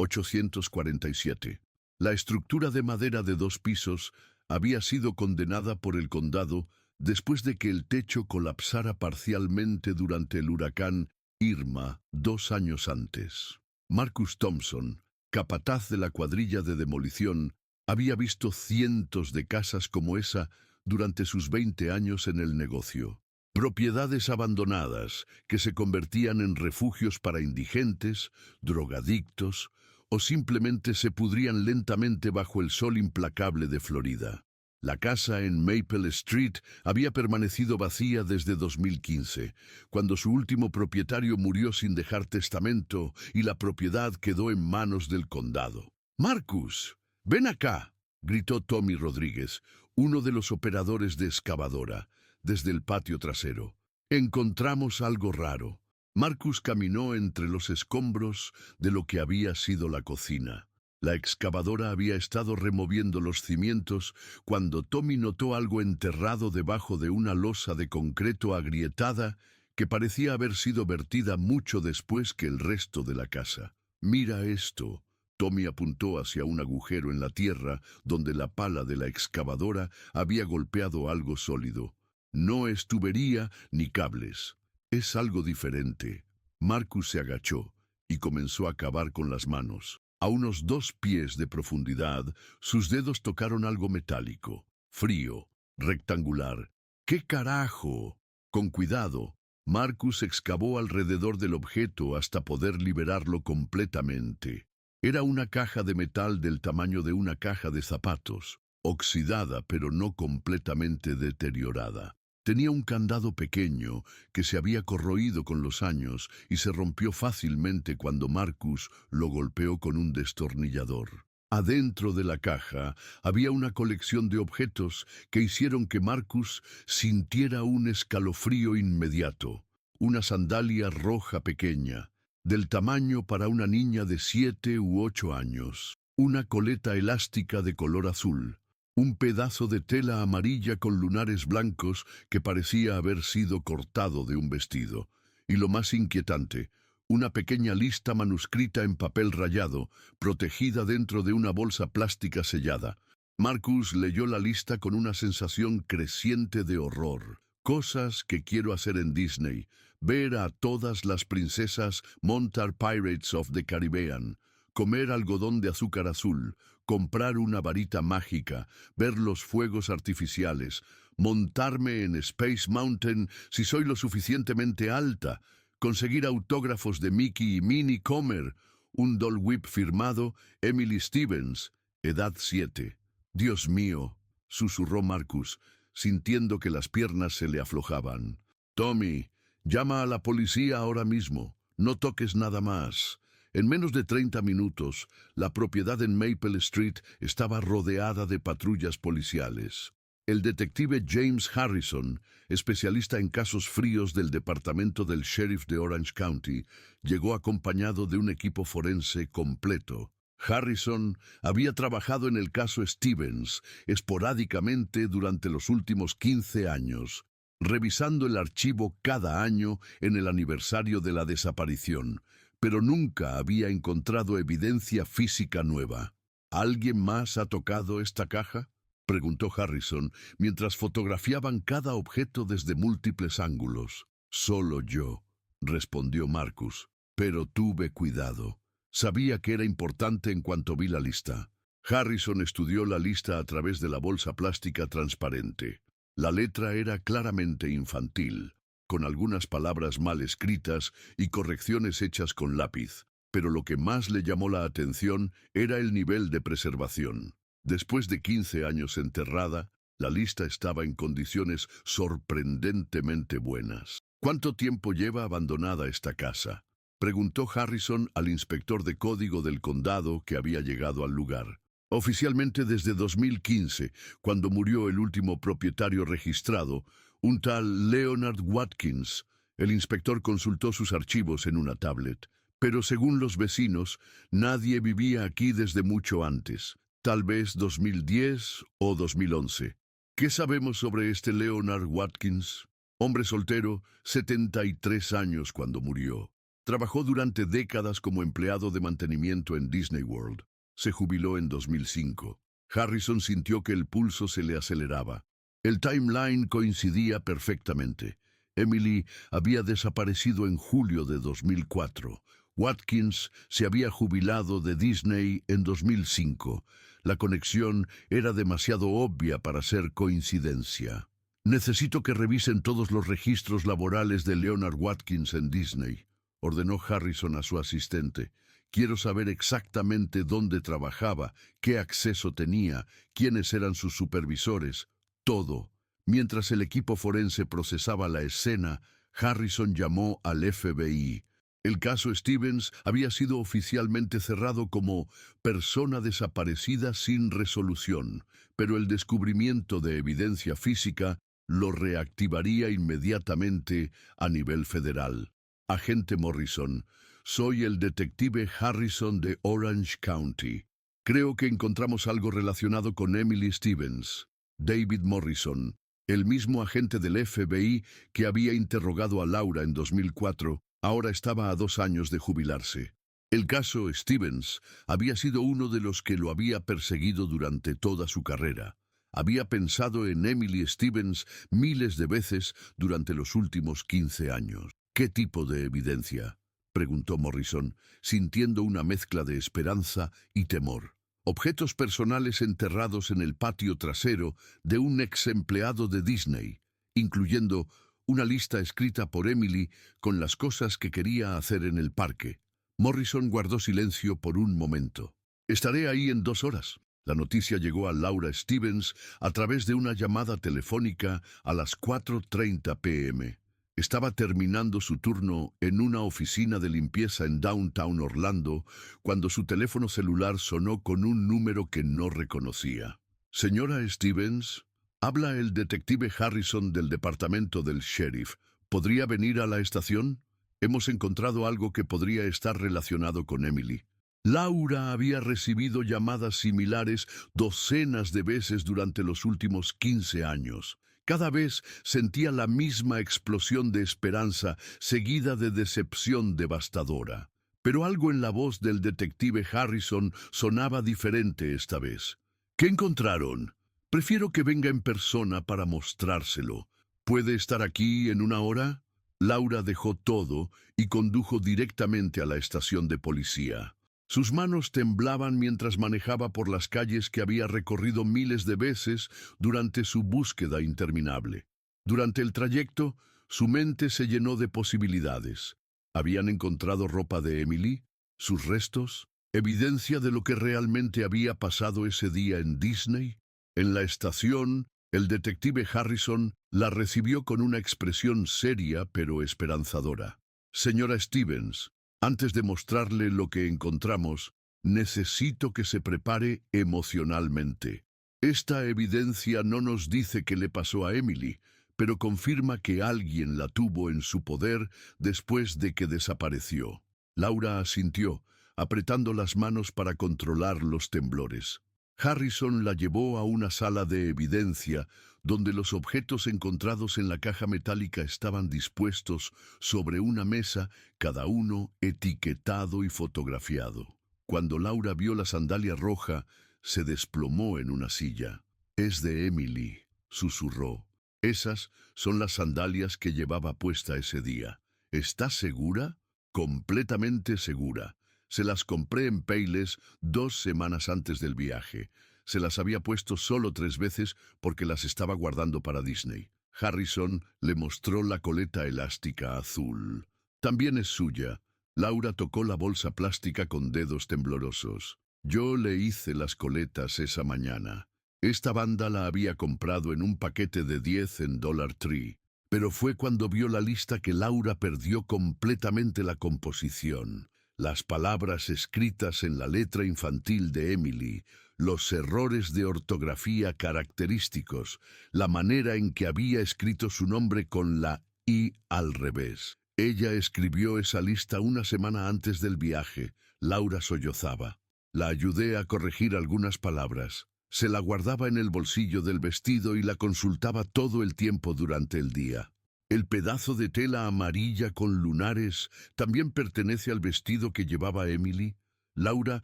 Speaker 1: 847. La estructura de madera de 2 pisos había sido condenada por el condado después de que el techo colapsara parcialmente durante el huracán Irma 2 años antes. Marcus Thompson, capataz de la cuadrilla de demolición, había visto cientos de casas como esa durante sus 20 años en el negocio. Propiedades abandonadas que se convertían en refugios para indigentes, drogadictos, o simplemente se pudrían lentamente bajo el sol implacable de Florida. La casa en Maple Street había permanecido vacía desde 2015, cuando su último propietario murió sin dejar testamento y la propiedad quedó en manos del condado. «Marcus, ven acá», gritó Tommy Rodríguez, uno de los operadores de excavadora, desde el patio trasero. «Encontramos algo raro». Marcus caminó entre los escombros de lo que había sido la cocina. La excavadora había estado removiendo los cimientos cuando Tommy notó algo enterrado debajo de una losa de concreto agrietada que parecía haber sido vertida mucho después que el resto de la casa. «Mira esto». Tommy apuntó hacia un agujero en la tierra donde la pala de la excavadora había golpeado algo sólido. No es tubería ni cables. Es algo diferente. Marcus se agachó y comenzó a cavar con las manos. A unos 2 pies de profundidad, sus dedos tocaron algo metálico, frío, rectangular. ¡Qué carajo! Con cuidado, Marcus excavó alrededor del objeto hasta poder liberarlo completamente. Era una caja de metal del tamaño de una caja de zapatos, oxidada pero no completamente deteriorada. Tenía un candado pequeño que se había corroído con los años y se rompió fácilmente cuando Marcus lo golpeó con un destornillador. Adentro de la caja había una colección de objetos que hicieron que Marcus sintiera un escalofrío inmediato. Una sandalia roja pequeña, del tamaño para una niña de 7 u 8 años. Una coleta elástica de color azul. Un pedazo de tela amarilla con lunares blancos que parecía haber sido cortado de un vestido. Y lo más inquietante, una pequeña lista manuscrita en papel rayado, protegida dentro de una bolsa plástica sellada. Marcus leyó la lista con una sensación creciente de horror. Cosas que quiero hacer en Disney. Ver a todas las princesas montar Pirates of the Caribbean. Comer algodón de azúcar azul, comprar una varita mágica, ver los fuegos artificiales, montarme en Space Mountain si soy lo suficientemente alta, conseguir autógrafos de Mickey y Minnie Comer, un Dole Whip firmado, Emily Stevens, edad 7. Dios mío, susurró Marcus, sintiendo que las piernas se le aflojaban. Tommy, llama a la policía ahora mismo. No toques nada más. En menos de 30 minutos, la propiedad en Maple Street estaba rodeada de patrullas policiales. El detective James Harrison, especialista en casos fríos del departamento del sheriff de Orange County, llegó acompañado de un equipo forense completo. Harrison había trabajado en el caso Stevens esporádicamente durante los últimos 15 años, revisando el archivo cada año en el aniversario de la desaparición, pero nunca había encontrado evidencia física nueva. ¿Alguien más ha tocado esta caja?, preguntó Harrison mientras fotografiaban cada objeto desde múltiples ángulos. Solo yo, respondió Marcus, pero tuve cuidado. Sabía que era importante en cuanto vi la lista. Harrison estudió la lista a través de la bolsa plástica transparente. La letra era claramente infantil, con algunas palabras mal escritas y correcciones hechas con lápiz, pero lo que más le llamó la atención era el nivel de preservación. Después de 15 años enterrada, la lista estaba en condiciones sorprendentemente buenas. ¿Cuánto tiempo lleva abandonada esta casa?, preguntó Harrison al inspector de código del condado que había llegado al lugar. Oficialmente desde 2015, cuando murió el último propietario registrado, un tal Leonard Watkins. El inspector consultó sus archivos en una tablet, pero según los vecinos, nadie vivía aquí desde mucho antes, tal vez 2010 o 2011. ¿Qué sabemos sobre este Leonard Watkins? Hombre soltero, 73 años cuando murió. Trabajó durante décadas como empleado de mantenimiento en Disney World. Se jubiló en 2005. Harrison sintió que el pulso se le aceleraba. El timeline coincidía perfectamente. Emily había desaparecido en julio de 2004. Watkins se había jubilado de Disney en 2005. La conexión era demasiado obvia para ser coincidencia. Necesito que revisen todos los registros laborales de Leonard Watkins en Disney, ordenó Harrison a su asistente. Quiero saber exactamente dónde trabajaba, qué acceso tenía, quiénes eran sus supervisores, todo. Mientras el equipo forense procesaba la escena, Harrison llamó al FBI. El caso Stevens había sido oficialmente cerrado como persona desaparecida sin resolución, pero el descubrimiento de evidencia física lo reactivaría inmediatamente a nivel federal. Agente Morrison, soy el detective Harrison de Orange County. Creo que encontramos algo relacionado con Emily Stevens. David Morrison, el mismo agente del FBI que había interrogado a Laura en 2004, ahora estaba a 2 años de jubilarse. El caso Stevens había sido uno de los que lo había perseguido durante toda su carrera. Había pensado en Emily Stevens miles de veces durante los últimos 15 años. ¿Qué tipo de evidencia?, preguntó Morrison, sintiendo una mezcla de esperanza y temor. Objetos personales enterrados en el patio trasero de un ex empleado de Disney, incluyendo una lista escrita por Emily con las cosas que quería hacer en el parque. Morrison guardó silencio por un momento. «Estaré ahí en 2 horas». La noticia llegó a Laura Stevens a través de una llamada telefónica a las 4:30 p.m. Estaba terminando su turno en una oficina de limpieza en Downtown Orlando cuando su teléfono celular sonó con un número que no reconocía. «Señora Stevens, habla el detective Harrison del departamento del sheriff. ¿Podría venir a la estación? Hemos encontrado algo que podría estar relacionado con Emily». Laura había recibido llamadas similares docenas de veces durante los últimos 15 años. Cada vez sentía la misma explosión de esperanza seguida de decepción devastadora. Pero algo en la voz del detective Harrison sonaba diferente esta vez. «¿Qué encontraron? Prefiero que venga en persona para mostrárselo. ¿Puede estar aquí en 1 hora?» Laura dejó todo y condujo directamente a la estación de policía. Sus manos temblaban mientras manejaba por las calles que había recorrido miles de veces durante su búsqueda interminable. Durante el trayecto, su mente se llenó de posibilidades. ¿Habían encontrado ropa de Emily? ¿Sus restos? ¿Evidencia de lo que realmente había pasado ese día en Disney? En la estación, el detective Harrison la recibió con una expresión seria pero esperanzadora. «Señora Stevens, antes de mostrarle lo que encontramos, necesito que se prepare emocionalmente. Esta evidencia no nos dice qué le pasó a Emily, pero confirma que alguien la tuvo en su poder después de que desapareció». Laura asintió, apretando las manos para controlar los temblores. Harrison la llevó a una sala de evidencia donde los objetos encontrados en la caja metálica estaban dispuestos sobre una mesa, cada uno etiquetado y fotografiado. Cuando Laura vio la sandalia roja, se desplomó en una silla. «Es de Emily», susurró. «Esas son las sandalias que llevaba puesta ese día. ¿Estás segura?» «Completamente segura. Se las compré en Payless 2 semanas antes del viaje. Se las había puesto solo 3 veces porque las estaba guardando para Disney». Harrison le mostró la coleta elástica azul. «También es suya». Laura tocó la bolsa plástica con dedos temblorosos. «Yo le hice las coletas esa mañana. Esta banda la había comprado en un paquete de 10 en Dollar Tree». Pero fue cuando vio la lista que Laura perdió completamente la composición. Las palabras escritas en la letra infantil de Emily, los errores de ortografía característicos, la manera en que había escrito su nombre con la I al revés. Ella escribió esa lista 1 semana antes del viaje. Laura sollozaba. La ayudé a corregir algunas palabras. Se la guardaba en el bolsillo del vestido y la consultaba todo el tiempo durante el día. El pedazo de tela amarilla con lunares también pertenece al vestido que llevaba Emily. Laura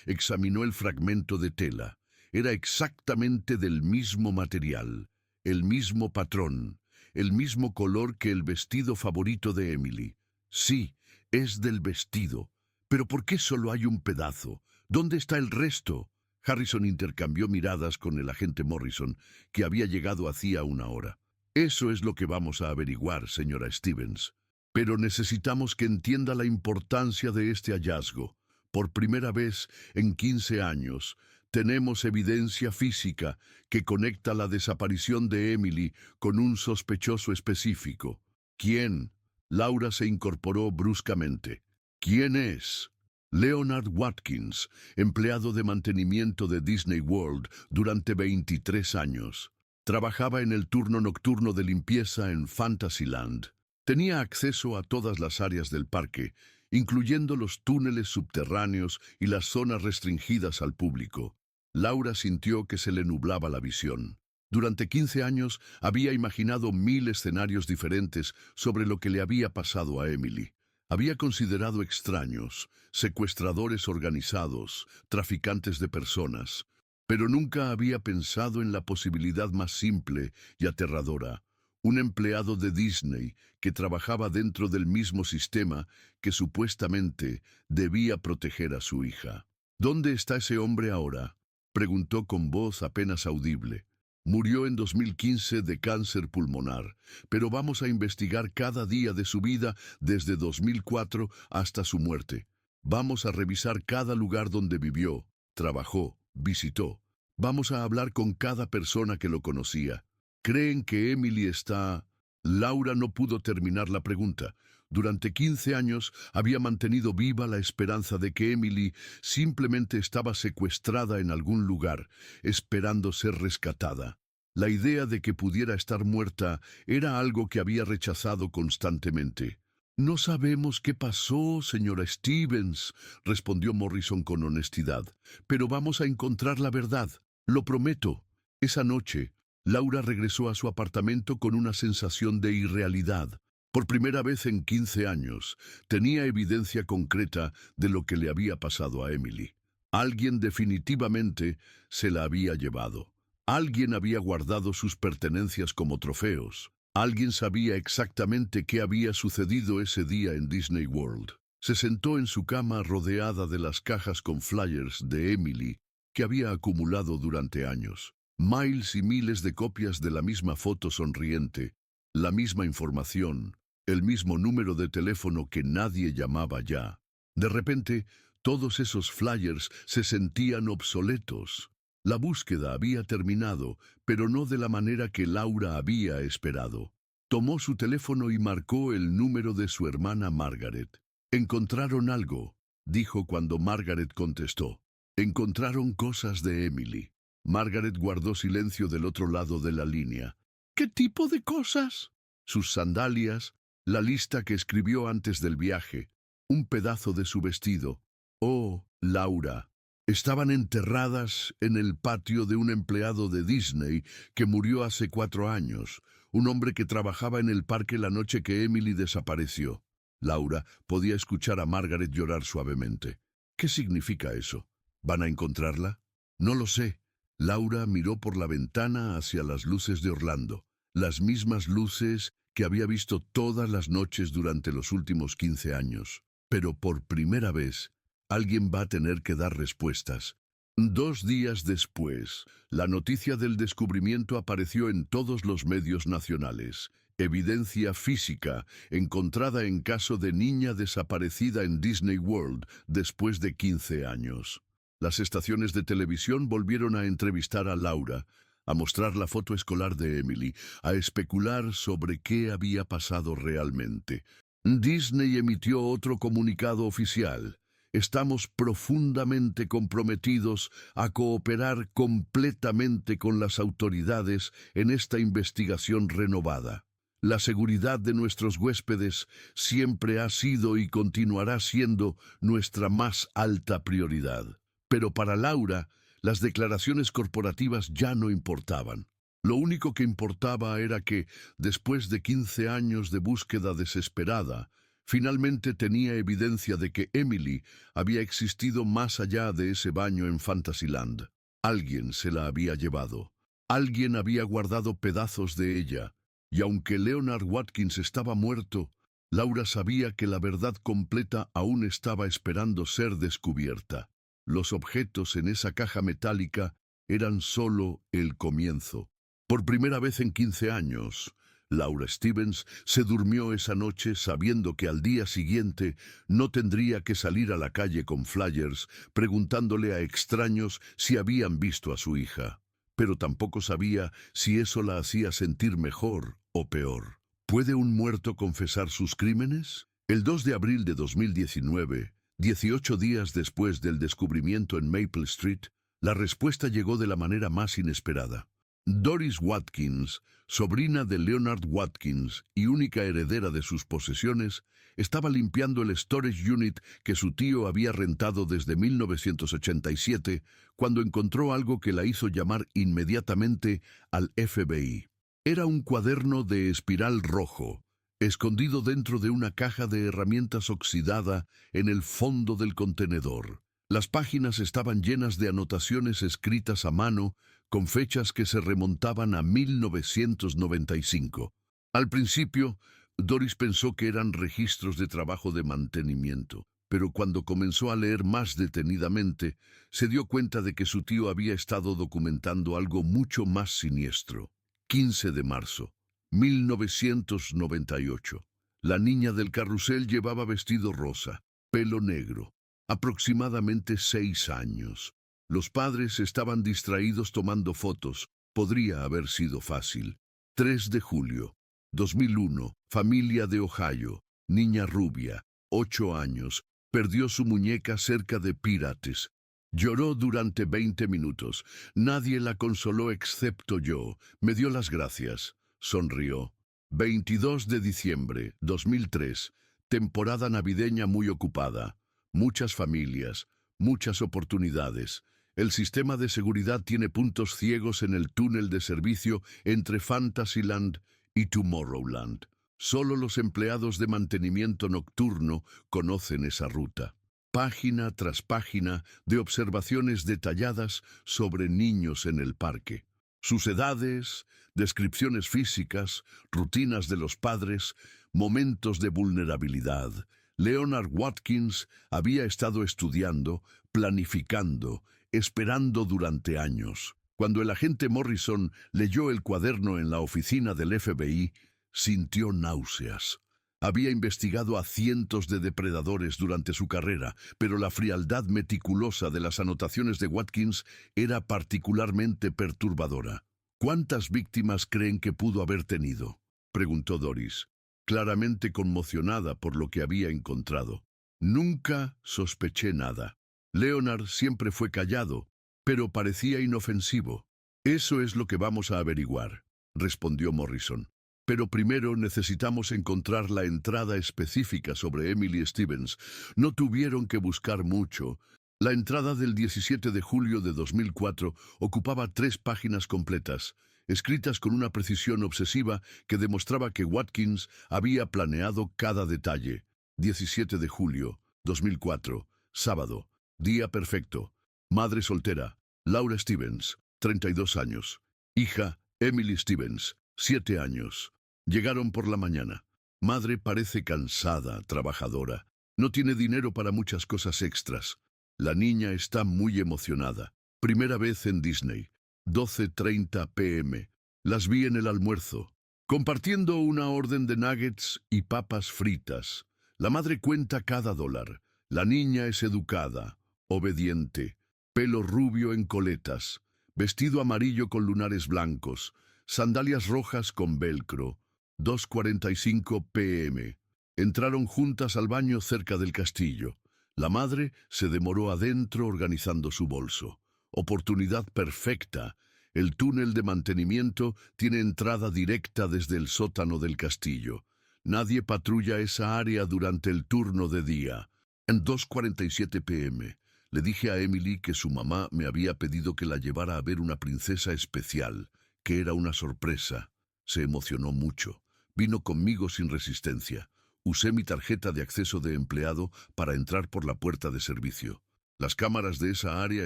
Speaker 1: examinó el fragmento de tela. Era exactamente del mismo material, el mismo patrón, el mismo color que el vestido favorito de Emily. Sí, es del vestido. ¿Pero por qué solo hay un pedazo? ¿Dónde está el resto? Harrison intercambió miradas con el agente Morrison, que había llegado hacía 1 hora. «Eso es lo que vamos a averiguar, señora Stevens. Pero necesitamos que entienda la importancia de este hallazgo. Por primera vez en 15 años, tenemos evidencia física que conecta la desaparición de Emily con un sospechoso específico». «¿Quién?». Laura se incorporó bruscamente. «¿Quién es?». «Leonard Watkins, empleado de mantenimiento de Disney World durante 23 años. Trabajaba en el turno nocturno de limpieza en Fantasyland. Tenía acceso a todas las áreas del parque, incluyendo los túneles subterráneos y las zonas restringidas al público». Laura sintió que se le nublaba la visión. Durante 15 años había imaginado 1000 escenarios diferentes sobre lo que le había pasado a Emily. Había considerado extraños, secuestradores organizados, traficantes de personas. pero nunca había pensado en la posibilidad más simple y aterradora. Un empleado de Disney que trabajaba dentro del mismo sistema que supuestamente debía proteger a su hija. ¿Dónde está ese hombre ahora?, preguntó con voz apenas audible. Murió en 2015 de cáncer pulmonar, pero vamos a investigar cada día de su vida desde 2004 hasta su muerte. Vamos a revisar cada lugar donde vivió, trabajó, visitó. Vamos a hablar con cada persona que lo conocía. ¿Creen que Emily está...? Laura no pudo terminar la pregunta. Durante 15 años había mantenido viva la esperanza de que Emily simplemente estaba secuestrada en algún lugar, esperando ser rescatada. La idea de que pudiera estar muerta era algo que había rechazado constantemente. «No sabemos qué pasó, señora Stevens», respondió Morrison con honestidad, «pero vamos a encontrar la verdad, lo prometo». Esa noche, Laura regresó a su apartamento con una sensación de irrealidad. Por primera vez en 15 años, tenía evidencia concreta de lo que le había pasado a Emily. Alguien definitivamente se la había llevado. Alguien había guardado sus pertenencias como trofeos. Alguien sabía exactamente qué había sucedido ese día en Disney World. Se sentó en su cama rodeada de las cajas con flyers de Emily que había acumulado durante años. Miles y miles de copias de la misma foto sonriente, la misma información, el mismo número de teléfono que nadie llamaba ya. De repente, todos esos flyers se sentían obsoletos. La búsqueda había terminado, pero no de la manera que Laura había esperado. Tomó su teléfono y marcó el número de su hermana Margaret. «Encontraron algo», dijo cuando Margaret contestó. «Encontraron cosas de Emily». Margaret guardó silencio del otro lado de la línea. «¿Qué tipo de cosas?» «Sus sandalias, la lista que escribió antes del viaje, un pedazo de su vestido». «Oh, Laura». Estaban enterradas en el patio de un empleado de Disney que murió hace 4 años, un hombre que trabajaba en el parque la noche que Emily desapareció. Laura podía escuchar a Margaret llorar suavemente. «¿Qué significa eso? ¿Van a encontrarla?» «No lo sé». Laura miró por la ventana hacia las luces de Orlando, las mismas luces que había visto todas las noches durante los últimos 15 años. Pero por primera vez, alguien va a tener que dar respuestas. 2 días después, la noticia del descubrimiento apareció en todos los medios nacionales. Evidencia física encontrada en caso de niña desaparecida en Disney World después de 15 años. Las estaciones de televisión volvieron a entrevistar a Laura, a mostrar la foto escolar de Emily, a especular sobre qué había pasado realmente. Disney emitió otro comunicado oficial. «Estamos profundamente comprometidos a cooperar completamente con las autoridades en esta investigación renovada. La seguridad de nuestros huéspedes siempre ha sido y continuará siendo nuestra más alta prioridad». Pero para Laura, las declaraciones corporativas ya no importaban. Lo único que importaba era que, después de 15 años de búsqueda desesperada, finalmente tenía evidencia de que Emily había existido más allá de ese baño en Fantasyland. Alguien se la había llevado. Alguien había guardado pedazos de ella. Y aunque Leonard Watkins estaba muerto, Laura sabía que la verdad completa aún estaba esperando ser descubierta. Los objetos en esa caja metálica eran solo el comienzo. Por primera vez en 15 años, Laura Stevens se durmió esa noche sabiendo que al día siguiente no tendría que salir a la calle con flyers preguntándole a extraños si habían visto a su hija. Pero tampoco sabía si eso la hacía sentir mejor o peor. ¿Puede un muerto confesar sus crímenes? El 2 de abril de 2019, 18 días después del descubrimiento en Maple Street, la respuesta llegó de la manera más inesperada. Doris Watkins, sobrina de Leonard Watkins y única heredera de sus posesiones, estaba limpiando el storage unit que su tío había rentado desde 1987, cuando encontró algo que la hizo llamar inmediatamente al FBI. Era un cuaderno de espiral rojo, escondido dentro de una caja de herramientas oxidada en el fondo del contenedor. Las páginas estaban llenas de anotaciones escritas a mano con fechas que se remontaban a 1995. Al principio, Doris pensó que eran registros de trabajo de mantenimiento, pero cuando comenzó a leer más detenidamente, se dio cuenta de que su tío había estado documentando algo mucho más siniestro. 15 de marzo, 1998. La niña del carrusel llevaba vestido rosa, pelo negro, aproximadamente 6 años. Los padres estaban distraídos tomando fotos. Podría haber sido fácil. 3 de julio, 2001. Familia de Ohio. Niña rubia, 8 años. Perdió su muñeca cerca de Pirates. Lloró durante 20 minutos. Nadie la consoló excepto yo. Me dio las gracias. Sonrió. 22 de diciembre, 2003. Temporada navideña muy ocupada. Muchas familias, muchas oportunidades. El sistema de seguridad tiene puntos ciegos en el túnel de servicio entre Fantasyland y Tomorrowland. Solo los empleados de mantenimiento nocturno conocen esa ruta. Página tras página de observaciones detalladas sobre niños en el parque. Sus edades, descripciones físicas, rutinas de los padres, momentos de vulnerabilidad. Leonard Watkins había estado estudiando, planificando, esperando durante años. Cuando el agente Morrison leyó el cuaderno en la oficina del FBI, sintió náuseas. Había investigado a cientos de depredadores durante su carrera, pero la frialdad meticulosa de las anotaciones de Watkins era particularmente perturbadora. ¿Cuántas víctimas creen que pudo haber tenido?, preguntó Doris, claramente conmocionada por lo que había encontrado. Nunca sospeché nada. Leonard siempre fue callado, pero parecía inofensivo. Eso es lo que vamos a averiguar, respondió Morrison. Pero primero necesitamos encontrar la entrada específica sobre Emily Stevens. No tuvieron que buscar mucho. La entrada del 17 de julio de 2004 ocupaba 3 páginas completas, escritas con una precisión obsesiva que demostraba que Watkins había planeado cada detalle. 17 de julio, 2004, sábado, día perfecto. Madre soltera, Laura Stevens, 32 años. Hija, Emily Stevens, 7 años. Llegaron por la mañana. Madre parece cansada, trabajadora. No tiene dinero para muchas cosas extras. La niña está muy emocionada. Primera vez en Disney. 12:30 p.m. Las vi en el almuerzo, compartiendo una orden de nuggets y papas fritas. La madre cuenta cada dólar. La niña es educada, obediente, pelo rubio en coletas, vestido amarillo con lunares blancos, sandalias rojas con velcro. 2:45 p.m. Entraron juntas al baño cerca del castillo. La madre se demoró adentro organizando su bolso. Oportunidad perfecta. El túnel de mantenimiento tiene entrada directa desde el sótano del castillo. Nadie patrulla esa área durante el turno de día. En 2:47 p.m. le dije a Emily que su mamá me había pedido que la llevara a ver una princesa especial, que era una sorpresa. Se emocionó mucho. Vino conmigo sin resistencia. Usé mi tarjeta de acceso de empleado para entrar por la puerta de servicio. Las cámaras de esa área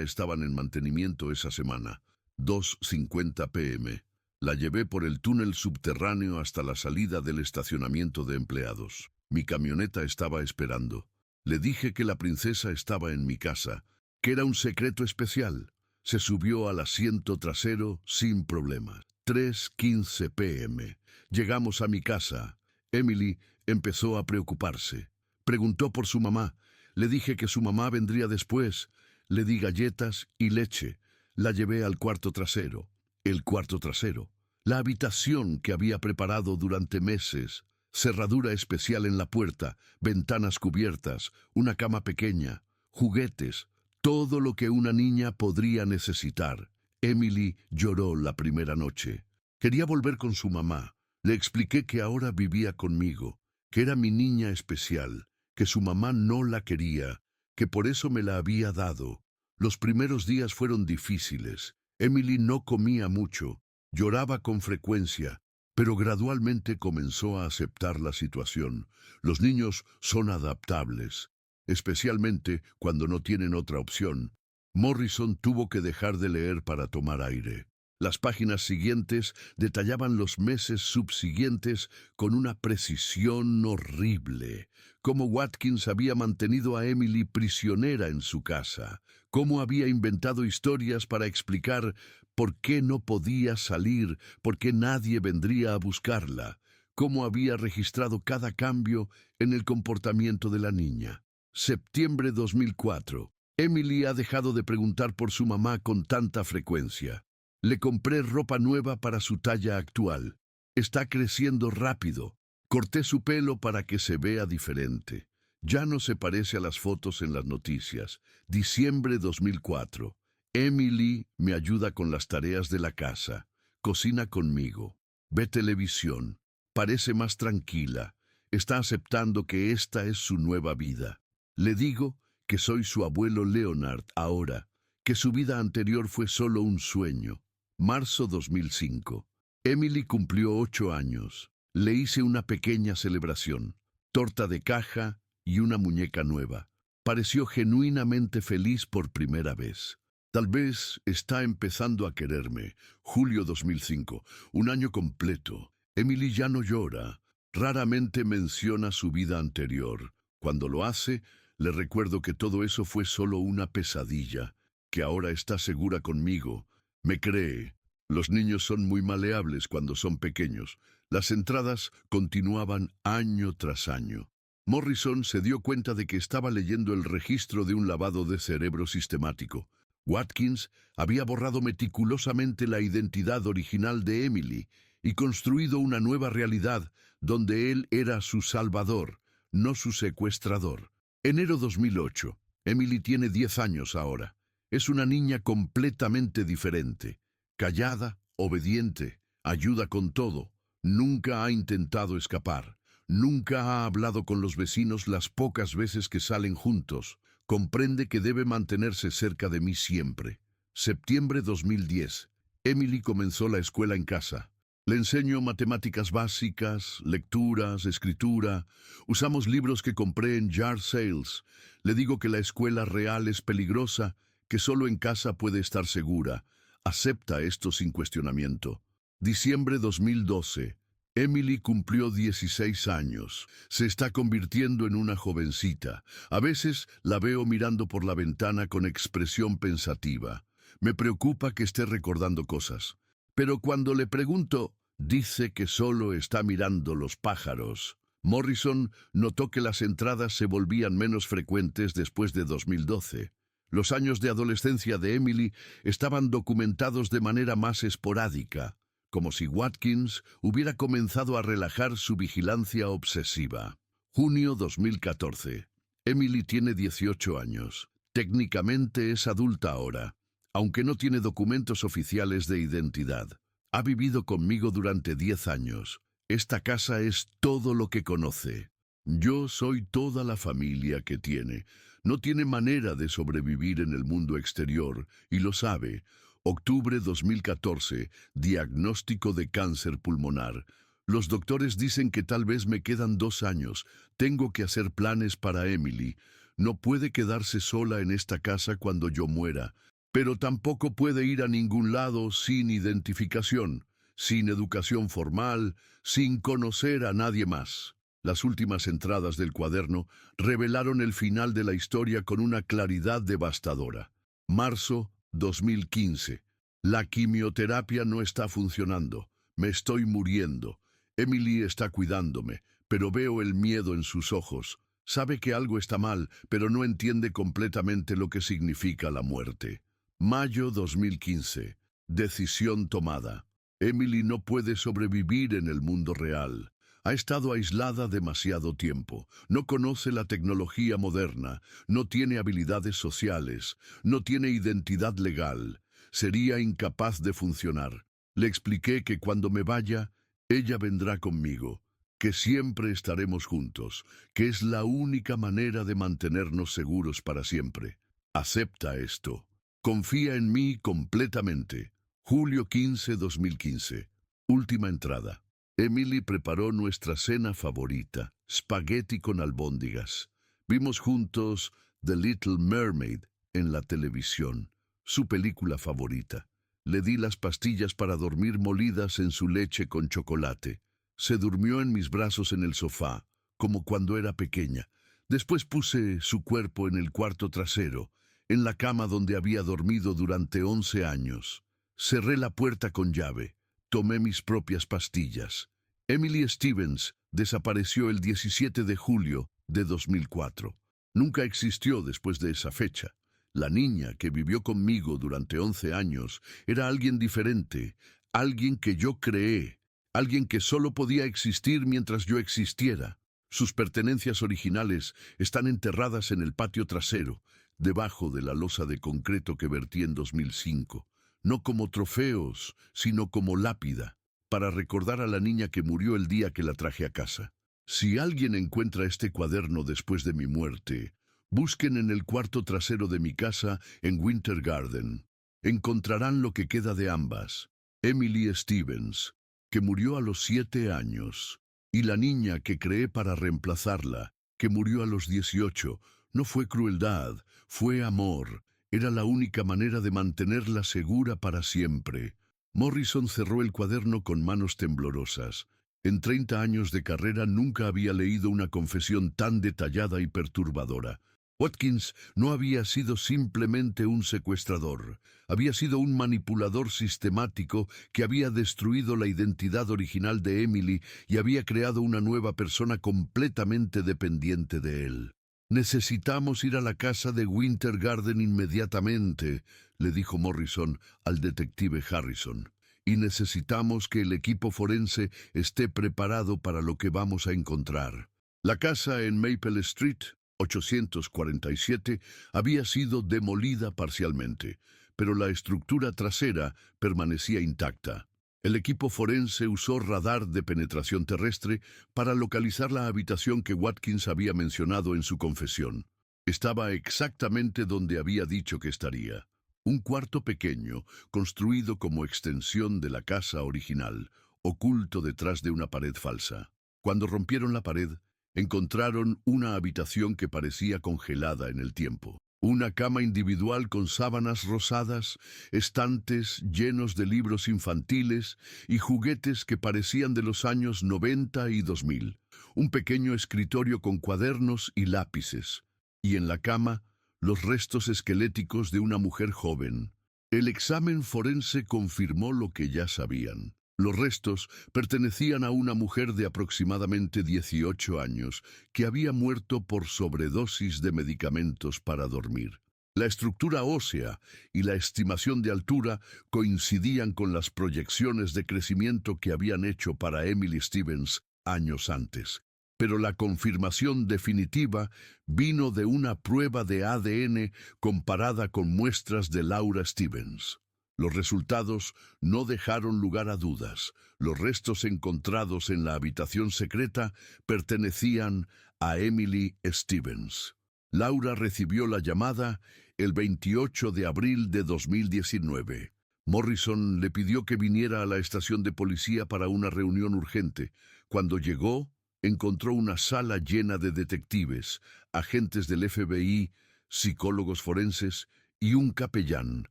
Speaker 1: estaban en mantenimiento esa semana. 2:50 p.m. La llevé por el túnel subterráneo hasta la salida del estacionamiento de empleados. Mi camioneta estaba esperando. Le dije que la princesa estaba en mi casa, que era un secreto especial. Se subió al asiento trasero sin problemas. 3:15 p.m. Llegamos a mi casa. Emily empezó a preocuparse. Preguntó por su mamá. Le dije que su mamá vendría después. Le di galletas y leche. La llevé al cuarto trasero. El cuarto trasero. La habitación que había preparado durante meses. Cerradura especial en la puerta, ventanas cubiertas, una cama pequeña, juguetes, todo lo que una niña podría necesitar. Emily lloró la primera noche. Quería volver con su mamá. Le expliqué que ahora vivía conmigo, que era mi niña especial, que su mamá no la quería, que por eso me la había dado. Los primeros días fueron difíciles. Emily no comía mucho, lloraba con frecuencia, pero gradualmente comenzó a aceptar la situación. Los niños son adaptables. especialmente cuando no tienen otra opción. Morrison tuvo que dejar de leer para tomar aire. Las páginas siguientes detallaban los meses subsiguientes con una precisión horrible. Cómo Watkins había mantenido a Emily prisionera en su casa. Cómo había inventado historias para explicar por qué no podía salir, por qué nadie vendría a buscarla. Cómo había registrado cada cambio en el comportamiento de la niña. Septiembre 2004. Emily ha dejado de preguntar por su mamá con tanta frecuencia. Le compré ropa nueva para su talla actual. Está creciendo rápido. Corté su pelo para que se vea diferente. Ya no se parece a las fotos en las noticias. Diciembre 2004. Emily me ayuda con las tareas de la casa. Cocina conmigo. Ve televisión. Parece más tranquila. Está aceptando que esta es su nueva vida. Le digo que soy su abuelo Leonard ahora, que su vida anterior fue solo un sueño. Marzo 2005. Emily cumplió 8 años. Le hice una pequeña celebración, torta de caja y una muñeca nueva. Pareció genuinamente feliz por primera vez. Tal vez está empezando a quererme. Julio 2005, un año completo. Emily ya no llora. Raramente menciona su vida anterior. Cuando lo hace, le recuerdo que todo eso fue solo una pesadilla, que ahora está segura conmigo. Me cree. Los niños son muy maleables cuando son pequeños. Las entradas continuaban año tras año. Morrison se dio cuenta de que estaba leyendo el registro de un lavado de cerebro sistemático. Watkins había borrado meticulosamente la identidad original de Emily y construido una nueva realidad donde él era su salvador, no su secuestrador. Enero 2008. Emily tiene 10 años ahora. Es una niña completamente diferente. Callada, obediente, ayuda con todo. Nunca ha intentado escapar. Nunca ha hablado con los vecinos las pocas veces que salen juntos. Comprende que debe mantenerse cerca de mí siempre. Septiembre 2010. Emily comenzó la escuela en casa. Le enseño matemáticas básicas, lecturas, escritura. Usamos libros que compré en yard sales. Le digo que la escuela real es peligrosa, que solo en casa puede estar segura. Acepta esto sin cuestionamiento. Diciembre 2012. Emily cumplió 16 años. Se está convirtiendo en una jovencita. A veces la veo mirando por la ventana con expresión pensativa. Me preocupa que esté recordando cosas. Pero cuando le pregunto, dice que solo está mirando los pájaros. Morrison notó que las entradas se volvían menos frecuentes después de 2012. Los años de adolescencia de Emily estaban documentados de manera más esporádica, como si Watkins hubiera comenzado a relajar su vigilancia obsesiva. Junio 2014. Emily tiene 18 años. Técnicamente es adulta ahora, aunque no tiene documentos oficiales de identidad. Ha vivido conmigo durante 10 años. Esta casa es todo lo que conoce. Yo soy toda la familia que tiene. No tiene manera de sobrevivir en el mundo exterior, y lo sabe. Octubre 2014, diagnóstico de cáncer pulmonar. Los doctores dicen que tal vez me quedan 2 años. Tengo que hacer planes para Emily. No puede quedarse sola en esta casa cuando yo muera, pero tampoco puede ir a ningún lado sin identificación, sin educación formal, sin conocer a nadie más. Las últimas entradas del cuaderno revelaron el final de la historia con una claridad devastadora. Marzo 2015. La quimioterapia no está funcionando. Me estoy muriendo. Emily está cuidándome, pero veo el miedo en sus ojos. Sabe que algo está mal, pero no entiende completamente lo que significa la muerte. Mayo 2015. Decisión tomada. Emily no puede sobrevivir en el mundo real. Ha estado aislada demasiado tiempo. No conoce la tecnología moderna. No tiene habilidades sociales. No tiene identidad legal. Sería incapaz de funcionar. Le expliqué que cuando me vaya, ella vendrá conmigo, que siempre estaremos juntos, que es la única manera de mantenernos seguros para siempre. Acepta esto. Confía en mí completamente. Julio 15, 2015. Última entrada. Emily preparó nuestra cena favorita, espagueti con albóndigas. Vimos juntos The Little Mermaid en la televisión, su película favorita. Le di las pastillas para dormir molidas en su leche con chocolate. Se durmió en mis brazos en el sofá, como cuando era pequeña. Después puse su cuerpo en el cuarto trasero, en la cama donde había dormido durante 11 años. Cerré la puerta con llave. Tomé mis propias pastillas. Emily Stevens desapareció el 17 de julio de 2004. Nunca existió después de esa fecha. La niña que vivió conmigo durante 11 años era alguien diferente, alguien que yo creé, alguien que solo podía existir mientras yo existiera. Sus pertenencias originales están enterradas en el patio trasero, debajo de la losa de concreto que vertí en 2005, no como trofeos, sino como lápida, para recordar a la niña que murió el día que la traje a casa. Si alguien encuentra este cuaderno después de mi muerte, busquen en el cuarto trasero de mi casa en Winter Garden. Encontrarán lo que queda de ambas. Emily Stevens, que murió a los 7 años, y la niña que creé para reemplazarla, que murió a los 18. No fue crueldad, fue amor. Era la única manera de mantenerla segura para siempre. Morrison cerró el cuaderno con manos temblorosas. En 30 años de carrera nunca había leído una confesión tan detallada y perturbadora. Watkins no había sido simplemente un secuestrador, había sido un manipulador sistemático que había destruido la identidad original de Emily y había creado una nueva persona completamente dependiente de él. «Necesitamos ir a la casa de Winter Garden inmediatamente», le dijo Morrison al detective Harrison. «Y necesitamos que el equipo forense esté preparado para lo que vamos a encontrar». La casa en Maple Street 847 había sido demolida parcialmente, pero la estructura trasera permanecía intacta. El equipo forense usó radar de penetración terrestre para localizar la habitación que Watkins había mencionado en su confesión. Estaba exactamente donde había dicho que estaría. Un cuarto pequeño, construido como extensión de la casa original, oculto detrás de una pared falsa. Cuando rompieron la pared, encontraron una habitación que parecía congelada en el tiempo. Una cama individual con sábanas rosadas, estantes llenos de libros infantiles y juguetes que parecían de los años 90 y 2000. Un pequeño escritorio con cuadernos y lápices. Y en la cama, los restos esqueléticos de una mujer joven. El examen forense confirmó lo que ya sabían. Los restos pertenecían a una mujer de aproximadamente 18 años que había muerto por sobredosis de medicamentos para dormir. La estructura ósea y la estimación de altura coincidían con las proyecciones de crecimiento que habían hecho para Emily Stevens años antes. Pero la confirmación definitiva vino de una prueba de ADN comparada con muestras de Laura Stevens. Los resultados no dejaron lugar a dudas. Los restos encontrados en la habitación secreta pertenecían a Emily Stevens. Laura recibió la llamada el 28 de abril de 2019. Morrison le pidió que viniera a la estación de policía para una reunión urgente. Cuando llegó, encontró una sala llena de detectives, agentes del FBI, psicólogos forenses y un capellán.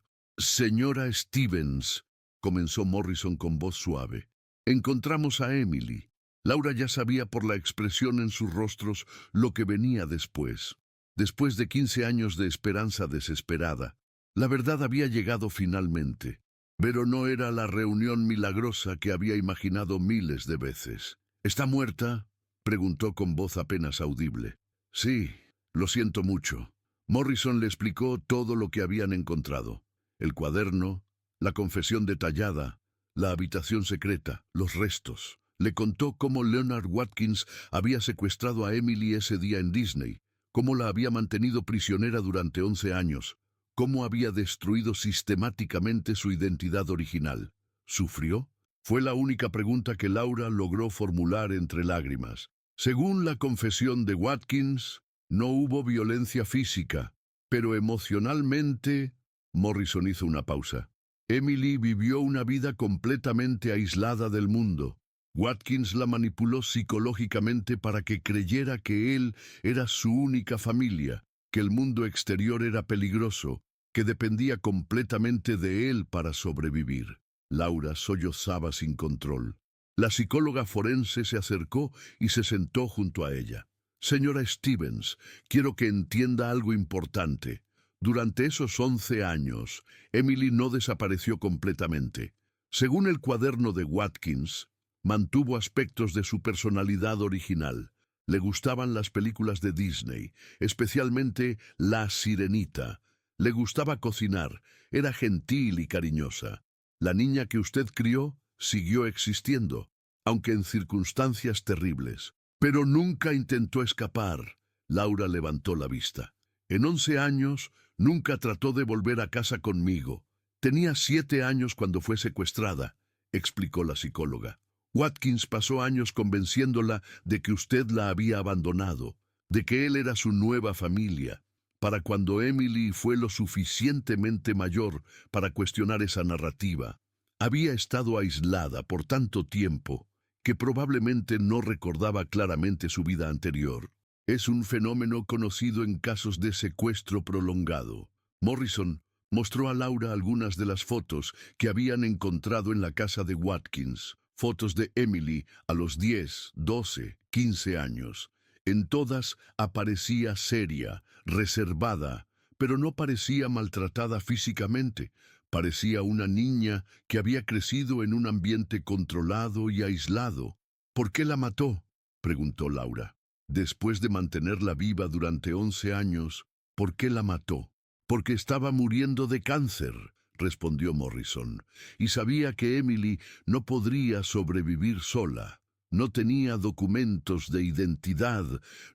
Speaker 1: «Señora Stevens», comenzó Morrison con voz suave, «encontramos a Emily». Laura ya sabía por la expresión en sus rostros lo que venía después. Después de 15 años de esperanza desesperada, la verdad había llegado finalmente. Pero no era la reunión milagrosa que había imaginado miles de veces. «¿Está muerta?», preguntó con voz apenas audible. «Sí, lo siento mucho». Morrison le explicó todo lo que habían encontrado. El cuaderno, la confesión detallada, la habitación secreta, los restos. Le contó cómo Leonard Watkins había secuestrado a Emily ese día en Disney, cómo la había mantenido prisionera durante 11 años, cómo había destruido sistemáticamente su identidad original. ¿Sufrió? Fue la única pregunta que Laura logró formular entre lágrimas. Según la confesión de Watkins, no hubo violencia física, pero emocionalmente... Morrison hizo una pausa. Emily vivió una vida completamente aislada del mundo. Watkins la manipuló psicológicamente para que creyera que él era su única familia, que el mundo exterior era peligroso, que dependía completamente de él para sobrevivir. Laura sollozaba sin control. La psicóloga forense se acercó y se sentó junto a ella. Señora Stevens, quiero que entienda algo importante. Durante esos 11 años, Emily no desapareció completamente. Según el cuaderno de Watkins, mantuvo aspectos de su personalidad original. Le gustaban las películas de Disney, especialmente La Sirenita. Le gustaba cocinar, era gentil y cariñosa. La niña que usted crió siguió existiendo, aunque en circunstancias terribles. Pero nunca intentó escapar. Laura levantó la vista. En 11 años, nunca trató de volver a casa conmigo. Tenía 7 años cuando fue secuestrada, explicó la psicóloga. Watkins pasó años convenciéndola de que usted la había abandonado, de que él era su nueva familia, para cuando Emily fue lo suficientemente mayor para cuestionar esa narrativa. Había estado aislada por tanto tiempo que probablemente no recordaba claramente su vida anterior. Es un fenómeno conocido en casos de secuestro prolongado. Morrison mostró a Laura algunas de las fotos que habían encontrado en la casa de Watkins. Fotos de Emily a los 10, 12, 15 años. En todas aparecía seria, reservada, pero no parecía maltratada físicamente. Parecía una niña que había crecido en un ambiente controlado y aislado. ¿Por qué la mató?, preguntó Laura. Después de mantenerla viva durante 11 años, ¿por qué la mató? Porque estaba muriendo de cáncer, respondió Morrison, y sabía que Emily no podría sobrevivir sola. No tenía documentos de identidad,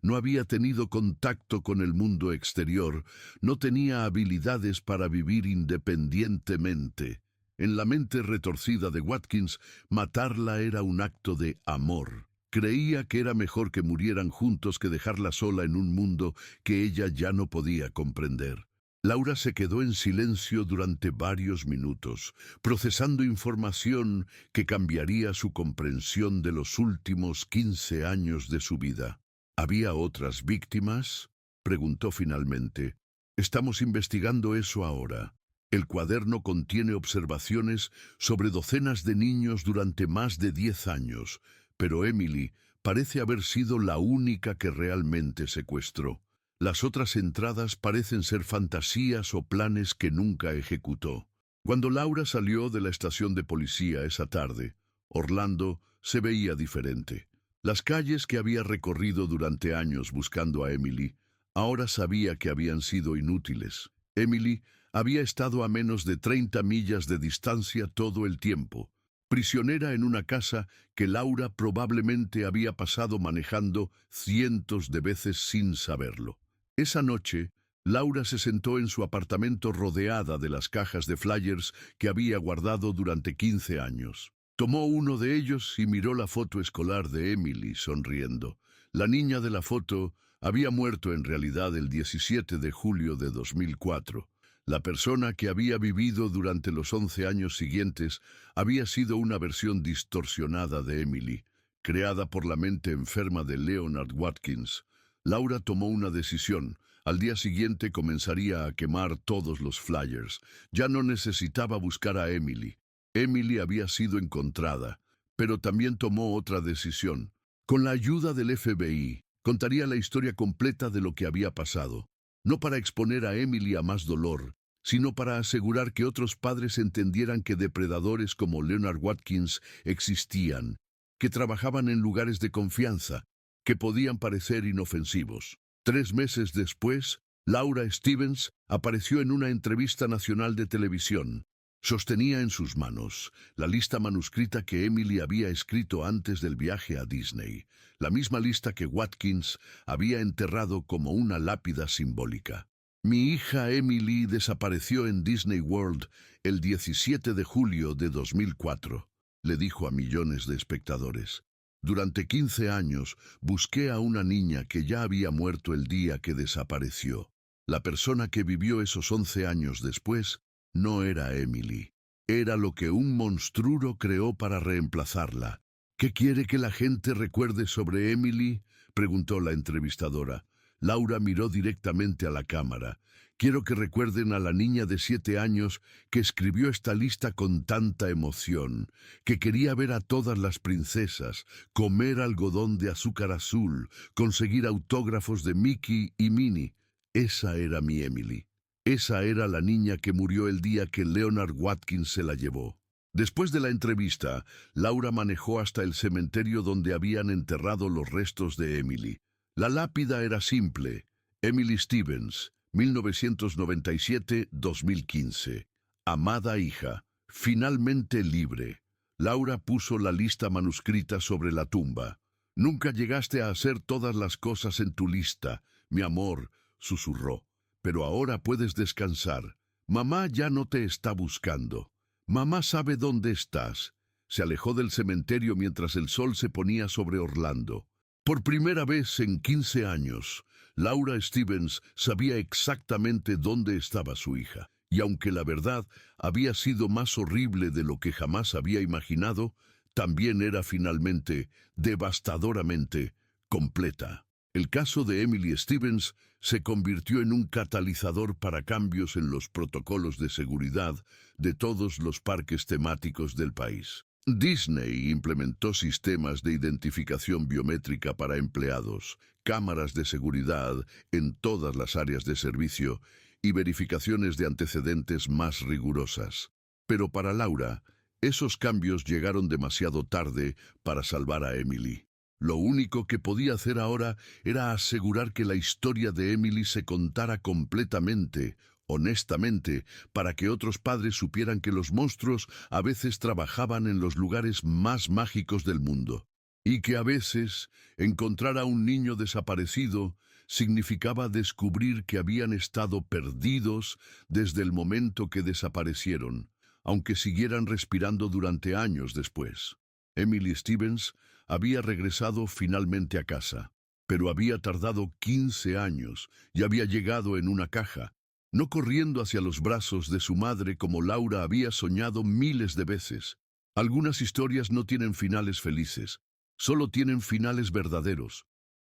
Speaker 1: no había tenido contacto con el mundo exterior, no tenía habilidades para vivir independientemente. En la mente retorcida de Watkins, matarla era un acto de amor. Creía que era mejor que murieran juntos que dejarla sola en un mundo que ella ya no podía comprender. Laura se quedó en silencio durante varios minutos, procesando información que cambiaría su comprensión de los últimos 15 años de su vida. ¿Había otras víctimas?, preguntó finalmente. Estamos investigando eso ahora. El cuaderno contiene observaciones sobre docenas de niños durante más de 10 años, pero Emily parece haber sido la única que realmente secuestró. Las otras entradas parecen ser fantasías o planes que nunca ejecutó. Cuando Laura salió de la estación de policía esa tarde, Orlando se veía diferente. Las calles que había recorrido durante años buscando a Emily, ahora sabía que habían sido inútiles. Emily había estado a menos de 30 millas de distancia todo el tiempo, prisionera en una casa que Laura probablemente había pasado manejando cientos de veces sin saberlo. Esa noche, Laura se sentó en su apartamento rodeada de las cajas de flyers que había guardado durante 15 años. Tomó uno de ellos y miró la foto escolar de Emily sonriendo. La niña de la foto había muerto en realidad el 17 de julio de 2004. La persona que había vivido durante los 11 años siguientes había sido una versión distorsionada de Emily, creada por la mente enferma de Leonard Watkins. Laura tomó una decisión. Al día siguiente comenzaría a quemar todos los flyers. Ya no necesitaba buscar a Emily. Emily había sido encontrada, pero también tomó otra decisión. Con la ayuda del FBI, contaría la historia completa de lo que había pasado. No para exponer a Emily a más dolor, sino para asegurar que otros padres entendieran que depredadores como Leonard Watkins existían, que trabajaban en lugares de confianza, que podían parecer inofensivos. 3 meses después, Laura Stevens apareció en una entrevista nacional de televisión. Sostenía en sus manos la lista manuscrita que Emily había escrito antes del viaje a Disney, la misma lista que Watkins había enterrado como una lápida simbólica. Mi hija Emily desapareció en Disney World el 17 de julio de 2004, le dijo a millones de espectadores. Durante 15 años busqué a una niña que ya había muerto el día que desapareció. La persona que vivió esos 11 años después no era Emily. Era lo que un monstruo creó para reemplazarla. ¿Qué quiere que la gente recuerde sobre Emily?, preguntó la entrevistadora. Laura miró directamente a la cámara. Quiero que recuerden a la niña de 7 años que escribió esta lista con tanta emoción, que quería ver a todas las princesas, comer algodón de azúcar azul, conseguir autógrafos de Mickey y Minnie. Esa era mi Emily. Esa era la niña que murió el día que Leonard Watkins se la llevó. Después de la entrevista, Laura manejó hasta el cementerio donde habían enterrado los restos de Emily. La lápida era simple: Emily Stevens, 1997-2015. Amada hija, finalmente libre. Laura puso la lista manuscrita sobre la tumba. Nunca llegaste a hacer todas las cosas en tu lista, mi amor, susurró. Pero ahora puedes descansar. Mamá ya no te está buscando. Mamá sabe dónde estás. Se alejó del cementerio mientras el sol se ponía sobre Orlando. Por primera vez en 15 años, Laura Stevens sabía exactamente dónde estaba su hija. Y aunque la verdad había sido más horrible de lo que jamás había imaginado, también era finalmente, devastadoramente, completa. El caso de Emily Stevens se convirtió en un catalizador para cambios en los protocolos de seguridad de todos los parques temáticos del país. Disney implementó sistemas de identificación biométrica para empleados, cámaras de seguridad en todas las áreas de servicio y verificaciones de antecedentes más rigurosas. Pero para Laura, esos cambios llegaron demasiado tarde para salvar a Emily. Lo único que podía hacer ahora era asegurar que la historia de Emily se contara completamente, honestamente, para que otros padres supieran que los monstruos a veces trabajaban en los lugares más mágicos del mundo, y que a veces encontrar a un niño desaparecido significaba descubrir que habían estado perdidos desde el momento que desaparecieron, aunque siguieran respirando durante años después. Emily Stevens había regresado finalmente a casa, pero había tardado 15 años y había llegado en una caja, no corriendo hacia los brazos de su madre como Laura había soñado miles de veces. Algunas historias no tienen finales felices, solo tienen finales verdaderos.